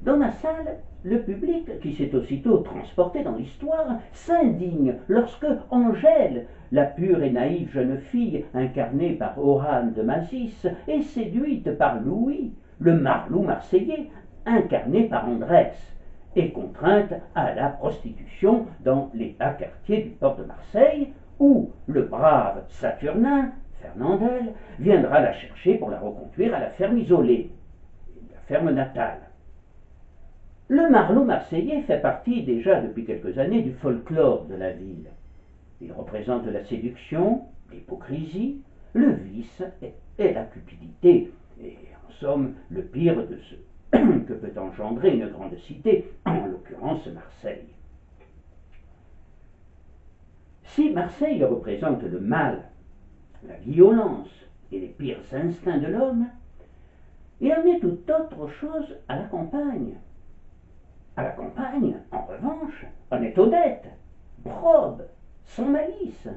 Dans la salle, le public, qui s'est aussitôt transporté dans l'histoire, s'indigne lorsque Angèle, la pure et naïve jeune fille incarnée par Orane de Masis, est séduite par Louis, le marlou marseillais, incarné par Andrès, et contrainte à la prostitution dans les bas quartiers du port de Marseille, où le brave Saturnin, Fernandel, viendra la chercher pour la reconduire à la ferme isolée, la ferme natale. Le marlot marseillais fait partie déjà depuis quelques années du folklore de la ville. Il représente la séduction, l'hypocrisie, le vice et la cupidité, et en somme le pire de ce que peut engendrer une grande cité, en l'occurrence Marseille. Si Marseille représente le mal, la violence et les pires instincts de l'homme, il en est tout autre chose à la campagne. À la campagne, en revanche, on est honnête, probe, sans malice.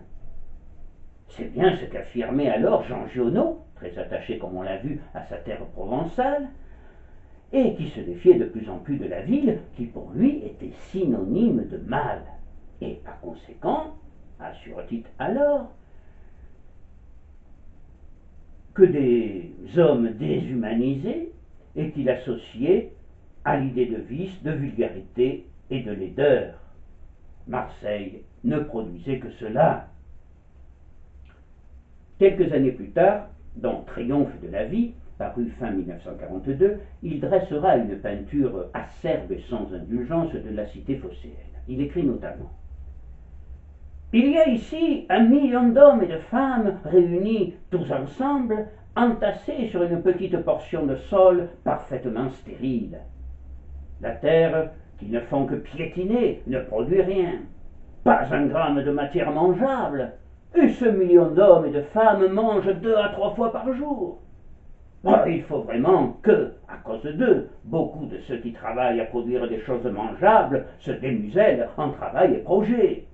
C'est bien ce qu'affirmait alors Jean Giono, très attaché comme on l'a vu à sa terre provençale, et qui se défiait de plus en plus de la ville, qui pour lui était synonyme de mal, et par conséquent, assure-t-il alors, que des hommes déshumanisés est-il associé à l'idée de vice, de vulgarité et de laideur. Marseille ne produisait que cela. Quelques années plus tard, dans Triomphe de la vie, paru fin 1942, il dressera une peinture acerbe et sans indulgence de la cité phocéenne. Il écrit notamment: il y a ici 1 million d'hommes et de femmes réunis tous ensemble, entassés sur une petite portion de sol parfaitement stérile. La terre, qu'ils ne font que piétiner, ne produit rien. Pas un gramme de matière mangeable. Et ce million d'hommes et de femmes mangent 2 à 3 fois par jour. Oh, il faut vraiment que, à cause d'eux, beaucoup de ceux qui travaillent à produire des choses mangeables se démusellent en travail et projet.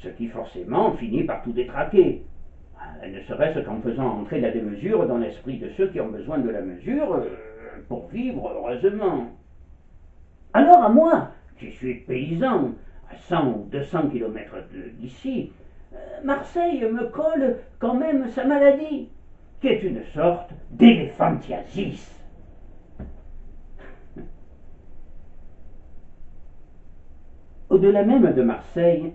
ce qui forcément finit par tout détraquer. Ne serait-ce qu'en faisant entrer la démesure dans l'esprit de ceux qui ont besoin de la mesure pour vivre heureusement. Alors à moi, qui suis paysan, à 100 ou 200 kilomètres d'ici, Marseille me colle quand même sa maladie, qui est une sorte d'éléphantiasis. Au-delà même de Marseille,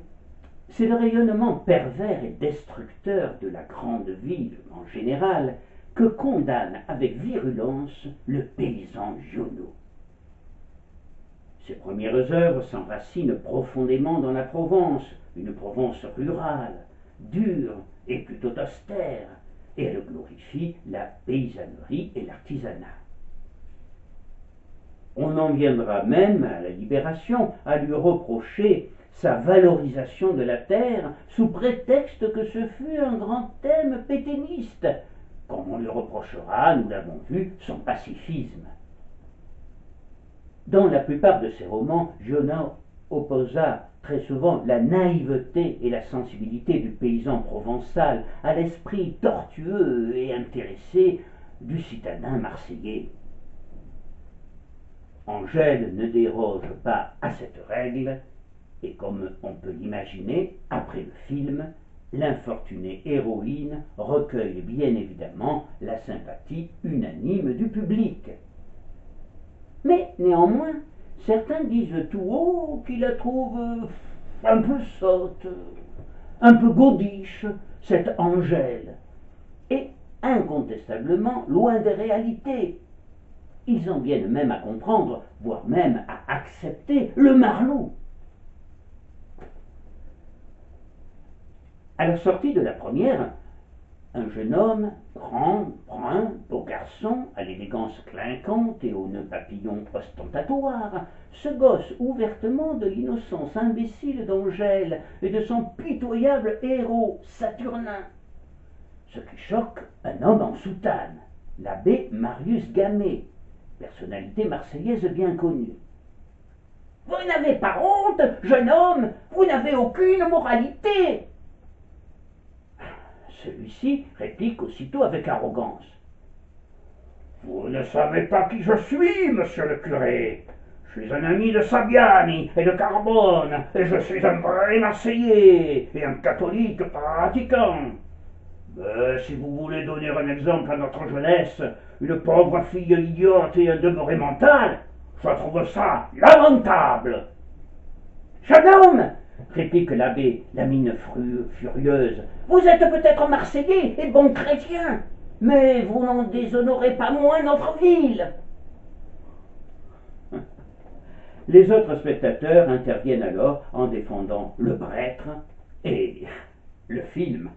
c'est le rayonnement pervers et destructeur de la grande ville en général que condamne avec virulence le paysan Giono. Ses premières œuvres s'enracinent profondément dans la Provence, une Provence rurale, dure et plutôt austère, et elle glorifie la paysannerie et l'artisanat. On en viendra même, à la Libération, à lui reprocher sa valorisation de la terre sous prétexte que ce fut un grand thème pétainiste, comme on lui reprochera, nous l'avons vu, son pacifisme. Dans la plupart de ses romans, Giono opposa très souvent la naïveté et la sensibilité du paysan provençal à l'esprit tortueux et intéressé du citadin marseillais. Angèle ne déroge pas à cette règle, et comme on peut l'imaginer, après le film, l'infortunée héroïne recueille bien évidemment la sympathie unanime du public. Mais néanmoins, certains disent tout haut qu'ils la trouvent un peu sotte, un peu godiche, cette Angèle, et incontestablement loin des réalités. Ils en viennent même à comprendre, voire même à accepter le Marlou. À la sortie de la première, un jeune homme, grand, brun, beau garçon, à l'élégance clinquante et aux nœuds papillons ostentatoires, se gosse ouvertement de l'innocence imbécile d'Angèle et de son pitoyable héros Saturnin. Ce qui choque un homme en soutane, l'abbé Marius Gamay, personnalité marseillaise bien connue. « Vous n'avez pas honte, jeune homme, vous n'avez aucune moralité !» Celui-ci réplique aussitôt avec arrogance. « Vous ne savez pas qui je suis, monsieur le curé. Je suis un ami de Saviani et de Carbone, et je suis un vrai Marseillais et un catholique pratiquant. Mais si vous voulez donner un exemple à notre jeunesse, une pauvre fille idiote et un demeuré mental, je trouve ça lamentable. »« Jeune homme !» réplique l'abbé, la mine furieuse. « Vous êtes peut-être Marseillais et bon chrétien, mais vous n'en déshonorez pas moins notre ville. » Les autres spectateurs interviennent alors en défendant le prêtre et le film.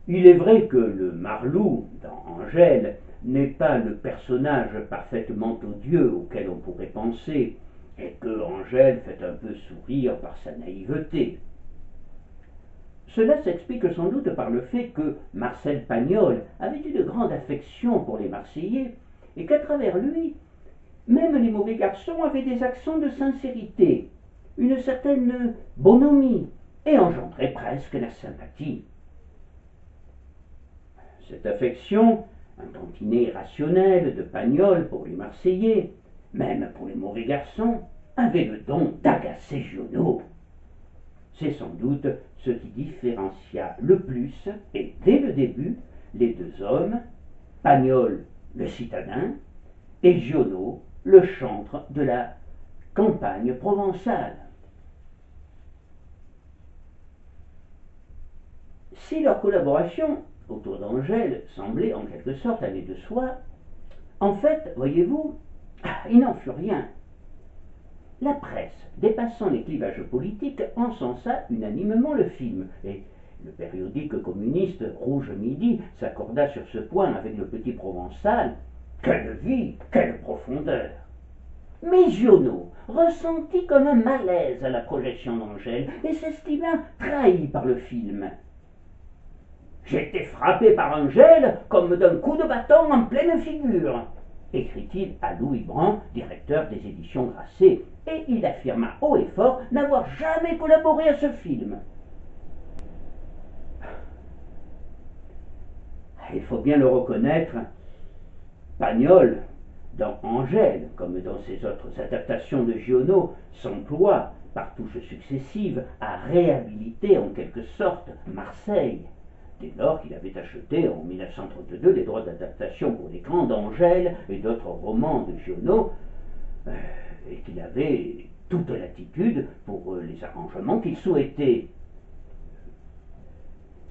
Il est vrai que le Marlou, dans Angèle, n'est pas le personnage parfaitement odieux auquel on pourrait penser, et que Angèle fait un peu sourire par sa naïveté. Cela s'explique sans doute par le fait que Marcel Pagnol avait une grande affection pour les Marseillais, et qu'à travers lui, même les mauvais garçons avaient des accents de sincérité, une certaine bonhomie, et engendraient presque la sympathie. Cette affection, un tantinet rationnel de Pagnol pour les Marseillais, même pour les mauvais garçons, avait le don d'agacer Giono. C'est sans doute ce qui différencia le plus, et dès le début, les deux hommes, Pagnol, le citadin, et Giono, le chantre de la campagne provençale. Si leur collaboration autour d'Angèle semblait en quelque sorte aller de soi, en fait, voyez-vous, il n'en fut rien. La presse, dépassant les clivages politiques, encensa unanimement le film, et le périodique communiste Rouge Midi s'accorda sur ce point avec le petit Provençal. Quelle vie, quelle profondeur! Mais Giono ressentit comme un malaise à la projection d'Angèle et s'estima trahi par le film. « J'étais frappé par Angèle comme d'un coup de bâton en pleine figure. écrit-il à Louis Brand, directeur des éditions Grasset, et il affirma haut et fort n'avoir jamais collaboré à ce film. Il faut bien le reconnaître, Pagnol, dans Angèle, comme dans ses autres adaptations de Giono, s'emploie, par touches successives, à réhabiliter en quelque sorte Marseille, dès lors qu'il avait acheté en 1932 les droits d'adaptation pour l'écran d'Angèle et d'autres romans de Giono, et qu'il avait toute latitude pour les arrangements qu'il souhaitait.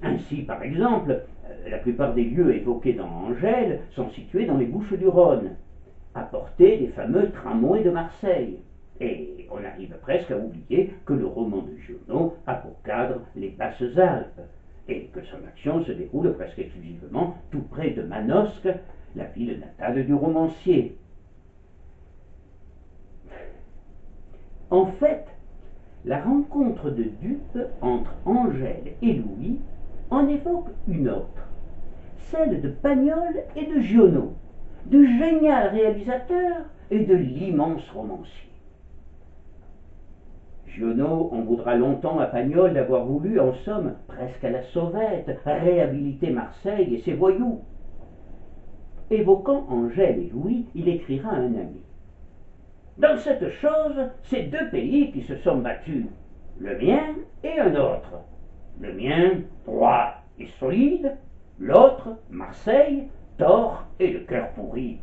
Ainsi, par exemple, la plupart des lieux évoqués dans Angèle sont situés dans les Bouches-du-Rhône, à portée des fameux tramways de Marseille. Et on arrive presque à oublier que le roman de Giono a pour cadre les Basses-Alpes, et que son action se déroule presque exclusivement tout près de Manosque, la ville natale du romancier. En fait, la rencontre de dupes entre Angèle et Louis en évoque une autre, celle de Pagnol et de Giono, du génial réalisateur et de l'immense romancier. Giono en voudra longtemps à Pagnol d'avoir voulu, en somme, presque à la sauvette, réhabiliter Marseille et ses voyous. Évoquant Angèle et Louis, il écrira à un ami: dans cette chose, c'est deux pays qui se sont battus, le mien et un autre. Le mien, droit et solide, l'autre, Marseille, tort et le cœur pourri.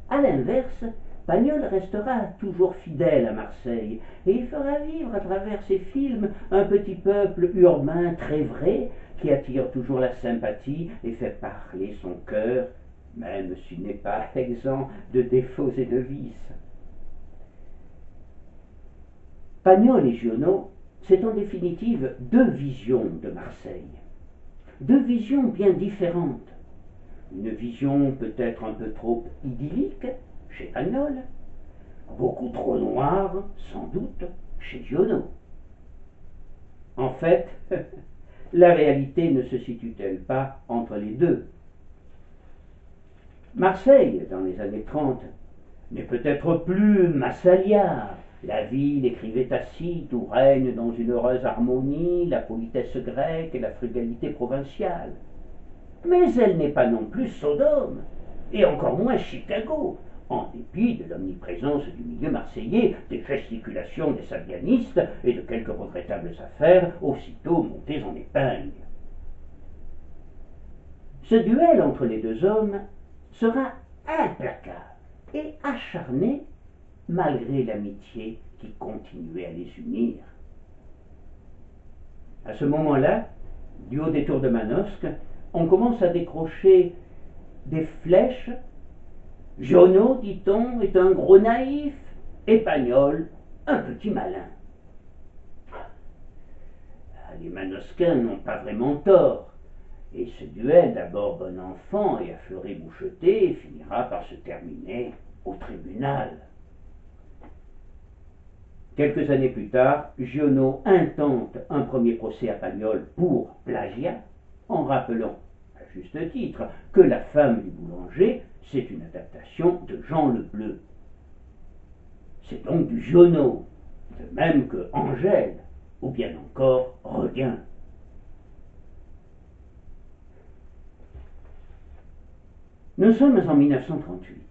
A l'inverse, Pagnol restera toujours fidèle à Marseille, et il fera vivre à travers ses films un petit peuple urbain très vrai, qui attire toujours la sympathie et fait parler son cœur, même s'il n'est pas exempt de défauts et de vices. Pagnol et Giono, c'est en définitive deux visions de Marseille, deux visions bien différentes. Une vision peut-être un peu trop idyllique chez Pagnol, beaucoup trop noire, sans doute, chez Giono. En fait, la réalité ne se situe-t-elle pas entre les deux? Marseille, dans les années 30, n'est peut-être plus Massalia, la ville, écrivait Tacite, où règne dans une heureuse harmonie la politesse grecque et la frugalité provinciale. Mais elle n'est pas non plus Sodome, et encore moins Chicago, en dépit de l'omniprésence du milieu marseillais, des gesticulations des sabianistes et de quelques regrettables affaires aussitôt montées en épingle. Ce duel entre les deux hommes sera implacable et acharné malgré l'amitié qui continuait à les unir. À ce moment-là, du haut des tours de Manosque, on commence à décrocher des flèches. Giono, dit-on, est un gros naïf, et Pagnol, un petit malin. Les Manosquins n'ont pas vraiment tort, et ce duel, d'abord bon enfant et à fleuret moucheté, finira par se terminer au tribunal. Quelques années plus tard, Giono intente un premier procès à Pagnol pour plagiat, en rappelant, à juste titre, que La femme du boulanger, c'est une adaptation de Jean le Bleu. C'est donc du Giono, de même que Angèle, ou bien encore Requin. Nous sommes en 1938,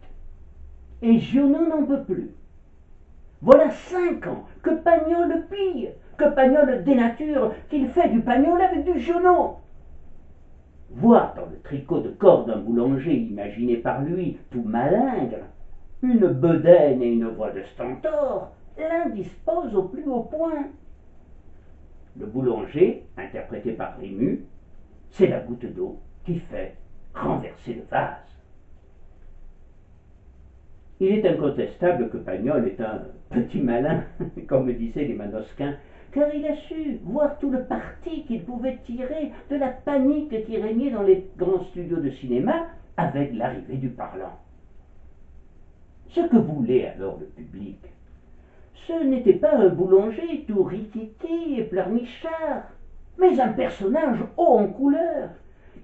et Giono n'en peut plus. Voilà 5 ans que Pagnol pille, que Pagnol dénature, qu'il fait du Pagnol avec du Giono. Voir dans le tricot de corps d'un boulanger imaginé par lui, tout malingre, une bedaine et une voix de stentor, l'indispose au plus haut point. Le boulanger, interprété par Rému, c'est la goutte d'eau qui fait renverser le vase. Il est incontestable que Pagnol est un petit malin, comme disaient les Manosquins, car il a su voir tout le parti qu'il pouvait tirer de la panique qui régnait dans les grands studios de cinéma avec l'arrivée du parlant. Ce que voulait alors le public, ce n'était pas un boulanger tout rikiki et pleurnichard, mais un personnage haut en couleur,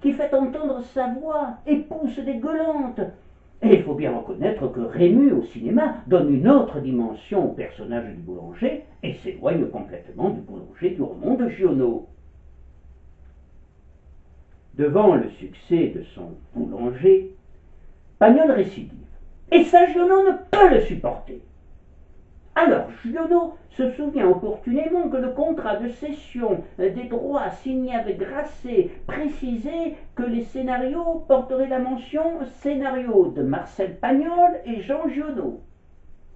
qui fait entendre sa voix et pousse des gueulantes. Et il faut bien reconnaître que Rému au cinéma donne une autre dimension au personnage du boulanger et s'éloigne complètement du boulanger du roman de Giono. Devant le succès de son boulanger, Pagnol récidive. Et ça, Giono ne peut le supporter. Alors, Giono se souvient opportunément que le contrat de cession des droits signé avec Grasset précisait que les scénarios porteraient la mention scénario de Marcel Pagnol et Jean Giono.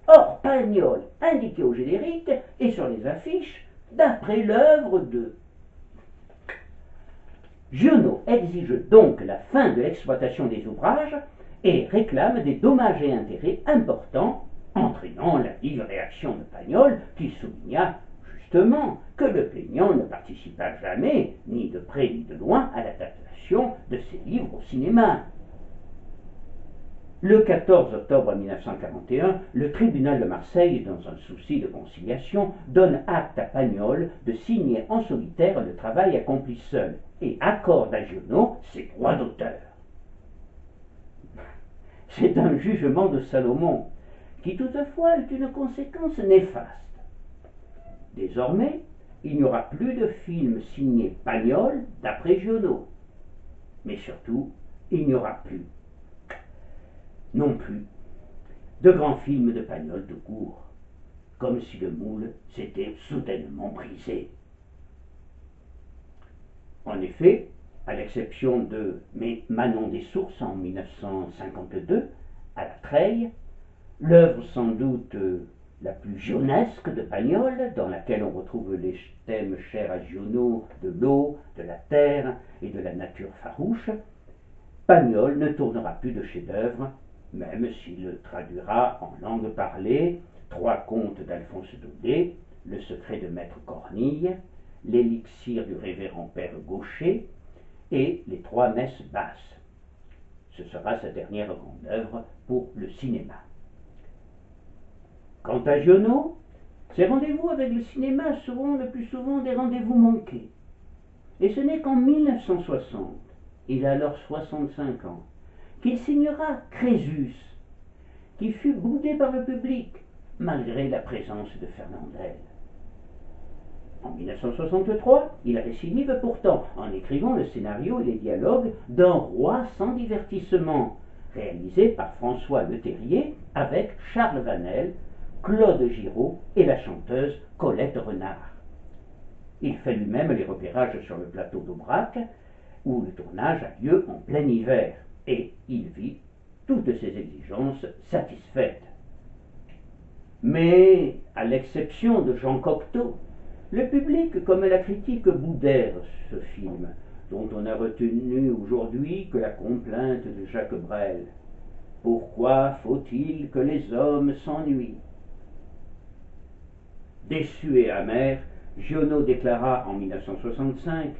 Or, Pagnol indiqué au générique et sur les affiches d'après l'œuvre de. Giono exige donc la fin de l'exploitation des ouvrages et réclame des dommages et intérêts importants, entraînant la vive réaction de Pagnol, qui souligna justement que le plaignant ne participa jamais, ni de près ni de loin, à l'adaptation de ses livres au cinéma. Le 14 octobre 1941, le tribunal de Marseille, dans un souci de conciliation, donne acte à Pagnol de signer en solitaire le travail accompli seul et accorde à Giono ses droits d'auteur. C'est un jugement de Salomon qui toutefois est une conséquence néfaste. Désormais, il n'y aura plus de film signé Pagnol d'après Giono. Mais surtout, il n'y aura plus, non plus, de grands films de Pagnol tout court, comme si le moule s'était soudainement brisé. En effet, à l'exception de Manon des Sources en 1952, à la Treille, l'œuvre sans doute la plus gionesque de Pagnol, dans laquelle on retrouve les thèmes chers à Giono de l'eau, de la terre et de la nature farouche, Pagnol ne tournera plus de chef-d'œuvre, même s'il traduira en langue parlée 3 contes d'Alphonse Daudet, Le secret de Maître Cornille, L'élixir du révérend père Gaucher et les 3 messes basses. Ce sera sa dernière grande œuvre pour le cinéma. Quant à Giono, ses rendez-vous avec le cinéma seront le plus souvent des rendez-vous manqués. Et ce n'est qu'en 1960, il a alors 65 ans, qu'il signera Crésus, qui fut boudé par le public, malgré la présence de Fernandel. En 1963, il récidive pourtant en écrivant le scénario et les dialogues d'Un roi sans divertissement, réalisé par François Leterrier avec Charles Vanel, Claude Giraud et la chanteuse Colette Renard. Il fait lui-même les repérages sur le plateau d'Aubrac, où le tournage a lieu en plein hiver, et il vit toutes ses exigences satisfaites. Mais, à l'exception de Jean Cocteau, le public comme la critique boudèrent ce film, dont on n'a retenu aujourd'hui que la complainte de Jacques Brel. Pourquoi faut-il que les hommes s'ennuient? Déçu et amer, Giono déclara en 1965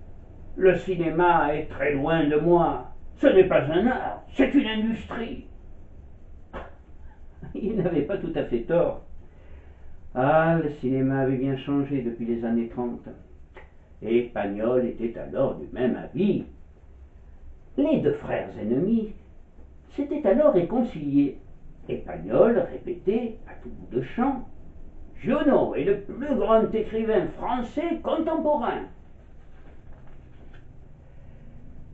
« Le cinéma est très loin de moi. Ce n'est pas un art, c'est une industrie. » Il n'avait pas tout à fait tort. Ah, le cinéma avait bien changé depuis les années 30. Et Pagnol était alors du même avis. Les 2 frères ennemis s'étaient alors réconciliés. Et Pagnol répétait à tout bout de champ « Giono est le plus grand écrivain français contemporain. »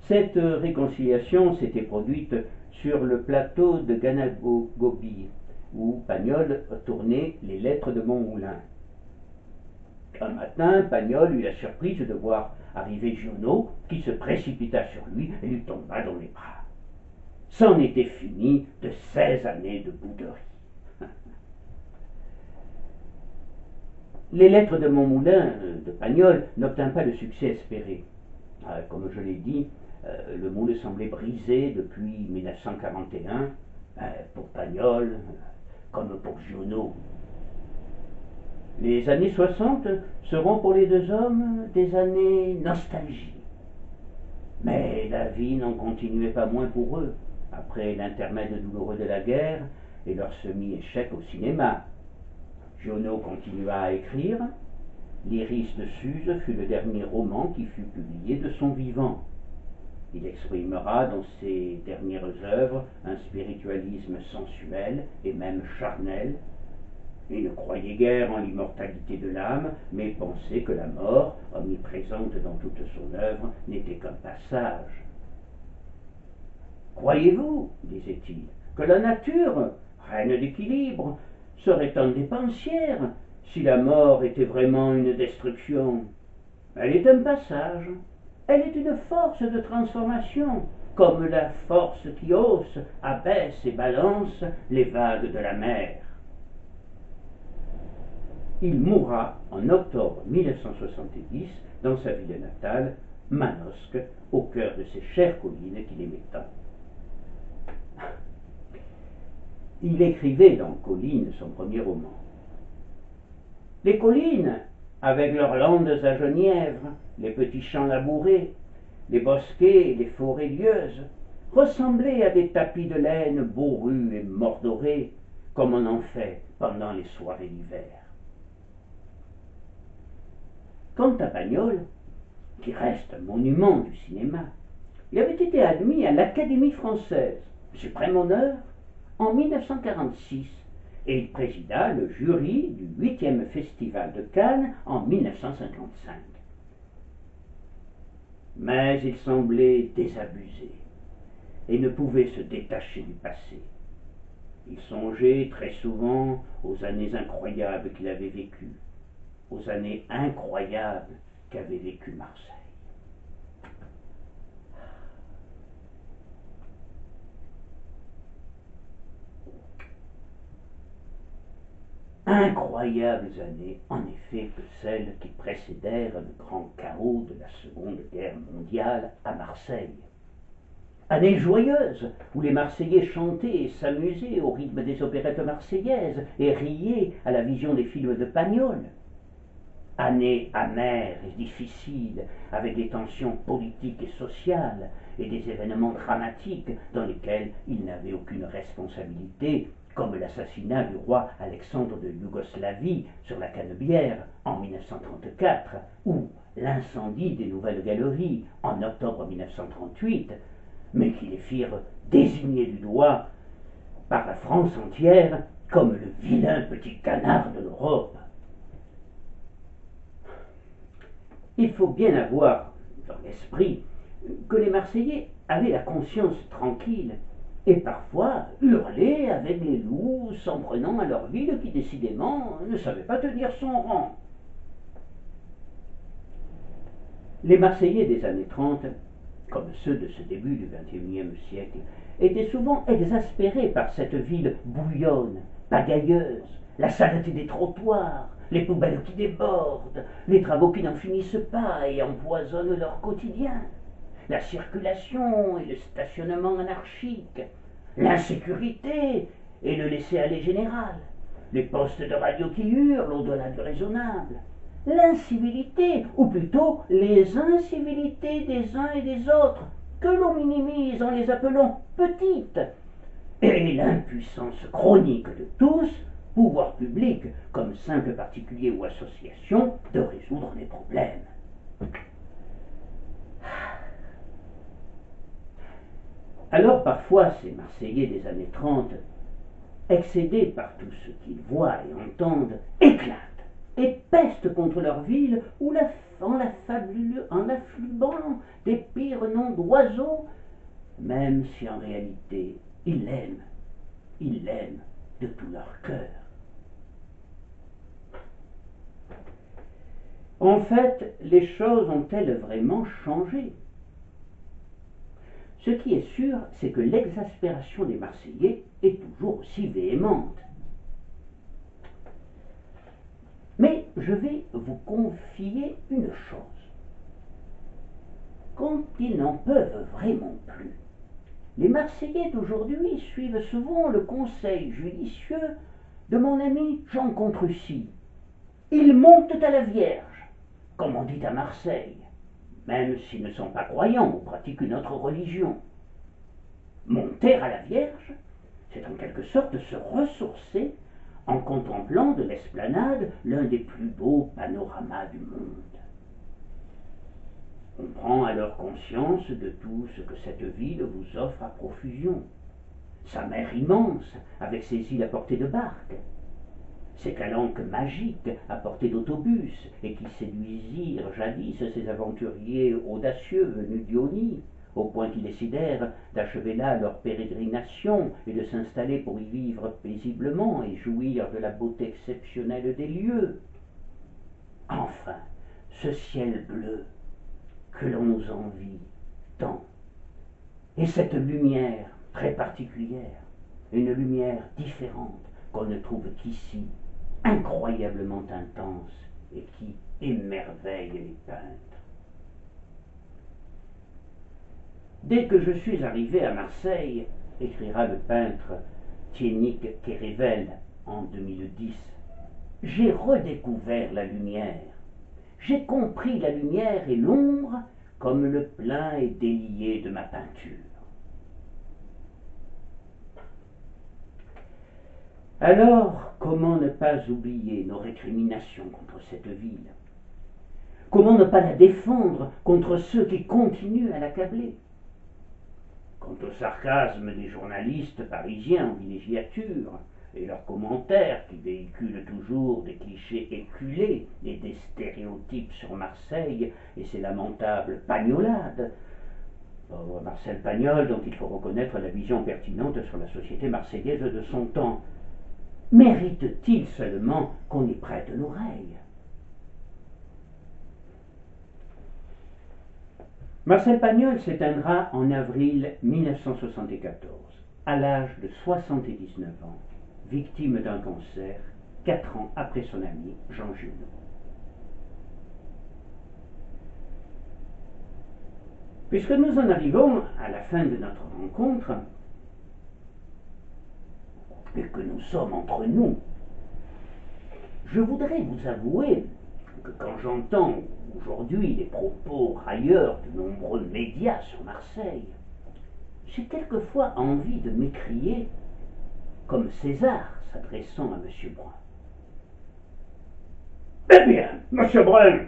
Cette réconciliation s'était produite sur le plateau de Ganagogie, où Pagnol tournait les lettres de Montmoulin. Un matin, Pagnol eut la surprise de voir arriver Giono, qui se précipita sur lui et lui tomba dans les bras. C'en était fini de 16 années de bouderie. Les lettres de Montmoulin de Pagnol n'obtinrent pas le succès espéré. Comme je l'ai dit, le moule semblait brisé depuis 1941, pour Pagnol comme pour Giono. Les années 60 seront pour les 2 hommes des années nostalgie. Mais la vie n'en continuait pas moins pour eux, après l'intermède douloureux de la guerre et leur semi-échec au cinéma. Giono continua à écrire. L'Iris de Suse fut le dernier roman qui fut publié de son vivant. Il exprimera dans ses dernières œuvres un spiritualisme sensuel et même charnel. Il ne croyait guère en l'immortalité de l'âme, mais pensait que la mort, omniprésente dans toute son œuvre, n'était qu'un passage. Croyez-vous, disait-il, que la nature, reine d'équilibre, serait un dépensière si la mort était vraiment une destruction? Elle est un passage, elle est une force de transformation, comme la force qui hausse, abaisse et balance les vagues de la mer. Il mourra en octobre 1970 dans sa ville natale, Manosque, au cœur de ces chères collines qu'il aimait tant. Il écrivait dans Collines son premier roman. Les collines, avec leurs landes à genièvre, les petits champs labourés, les bosquets et les forêts lieuses, ressemblaient à des tapis de laine bourrus et mordorés, comme on en fait pendant les soirées d'hiver. Quant à Pagnol, qui reste un monument du cinéma, il avait été admis à l'Académie française, suprême honneur, en 1946, et il présida le jury du 8e Festival de Cannes en 1955. Mais il semblait désabusé et ne pouvait se détacher du passé. Il songeait très souvent aux années incroyables qu'il avait vécues, aux années incroyables qu'avait vécu Marseille. Incroyables années, en effet, que celles qui précédèrent le grand chaos de la Seconde Guerre mondiale à Marseille. Années joyeuses, où les Marseillais chantaient et s'amusaient au rythme des opérettes marseillaises et riaient à la vision des films de Pagnol. Années amères et difficiles, avec des tensions politiques et sociales et des événements dramatiques dans lesquels il n'avait aucune responsabilité, comme l'assassinat du roi Alexandre de Yougoslavie sur la Canebière en 1934, ou l'incendie des Nouvelles Galeries en octobre 1938, mais qui les firent désigner du doigt par la France entière comme le vilain petit canard de l'Europe. Il faut bien avoir dans l'esprit que les Marseillais avaient la conscience tranquille et parfois hurlaient avec les loups, s'en prenant à leur ville qui décidément ne savait pas tenir son rang. Les Marseillais des années 30, comme ceux de ce début du XXIe siècle, étaient souvent exaspérés par cette ville bouillonne, pagailleuse, la saleté des trottoirs, les poubelles qui débordent, les travaux qui n'en finissent pas et empoisonnent leur quotidien, la circulation et le stationnement anarchique, l'insécurité et le laisser-aller général, les postes de radio qui hurlent au-delà du raisonnable, l'incivilité, ou plutôt les incivilités des uns et des autres, que l'on minimise en les appelant petites, et l'impuissance chronique de tous, pouvoirs publics comme simples particuliers ou associations, de résoudre les problèmes. Alors parfois ces Marseillais des années 30, excédés par tout ce qu'ils voient et entendent, éclatent et pestent contre leur ville en l'affluant des pires noms d'oiseaux, même si en réalité ils l'aiment de tout leur cœur. En fait, les choses ont-elles vraiment changé? Ce qui est sûr, c'est que l'exaspération des Marseillais est toujours aussi véhémente. Mais je vais vous confier une chose. Quand ils n'en peuvent vraiment plus, les Marseillais d'aujourd'hui suivent souvent le conseil judicieux de mon ami Jean Contrecy. Ils montent à la Vierge, comme on dit à Marseille, même s'ils ne sont pas croyants ou pratiquent une autre religion. Monter à la Vierge, c'est en quelque sorte se ressourcer en contemplant de l'esplanade l'un des plus beaux panoramas du monde. On prend alors conscience de tout ce que cette ville vous offre à profusion. Sa mer immense, avec ses îles à portée de barque, ses calanques magiques à portée d'autobus, et qui séduisirent jadis ces aventuriers audacieux venus d'Ionie, au point qu'ils décidèrent d'achever là leur pérégrination et de s'installer pour y vivre paisiblement et jouir de la beauté exceptionnelle des lieux. Enfin, ce ciel bleu que l'on nous envie tant, et cette lumière très particulière, une lumière différente qu'on ne trouve qu'ici, incroyablement intense et qui émerveille les peintres. Dès que je suis arrivé à Marseille, écrira le peintre Thiénique Kérével en 2010, j'ai redécouvert la lumière. J'ai compris la lumière et l'ombre comme le plein et délié de ma peinture. Alors, comment ne pas oublier nos récriminations contre cette ville? Comment ne pas la défendre contre ceux qui continuent à l'accabler? Quant au sarcasme des journalistes parisiens en villégiature et leurs commentaires qui véhiculent toujours des clichés éculés et des stéréotypes sur Marseille et ses lamentables pagnolades, pauvre Marcel Pagnol, dont il faut reconnaître la vision pertinente sur la société marseillaise de son temps, mérite-t-il seulement qu'on y prête l'oreille? Marcel Pagnol s'éteindra en avril 1974, à l'âge de 79 ans, victime d'un cancer, 4 ans après son ami Jean Junot. Puisque nous en arrivons à la fin de notre rencontre, et que nous sommes entre nous, je voudrais vous avouer que quand j'entends aujourd'hui les propos railleurs de nombreux médias sur Marseille, j'ai quelquefois envie de m'écrier, comme César s'adressant à M. Brun. Eh bien, M. Brun,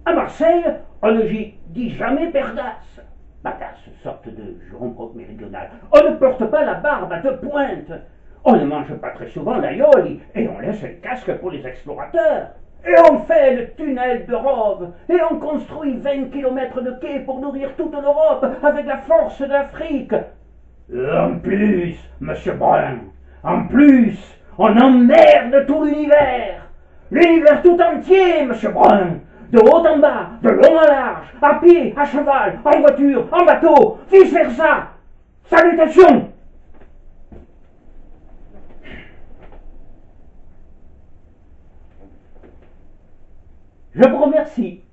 à Marseille, on ne dit jamais perdasse. Badasse, sorte de juron propre méridional. On ne porte pas la barbe à 2 pointes. On ne mange pas très souvent l'aïoli, et on laisse le casque pour les explorateurs. Et on fait le tunnel de Rove, et on construit 20 kilomètres de quais pour nourrir toute l'Europe avec la force de l'Afrique. Et en plus, M. Brun, en plus, on emmerde tout l'univers. L'univers tout entier, M. Brun. De haut en bas, de long en large, à pied, à cheval, en voiture, en bateau, vice versa. Salutations! Je vous remercie.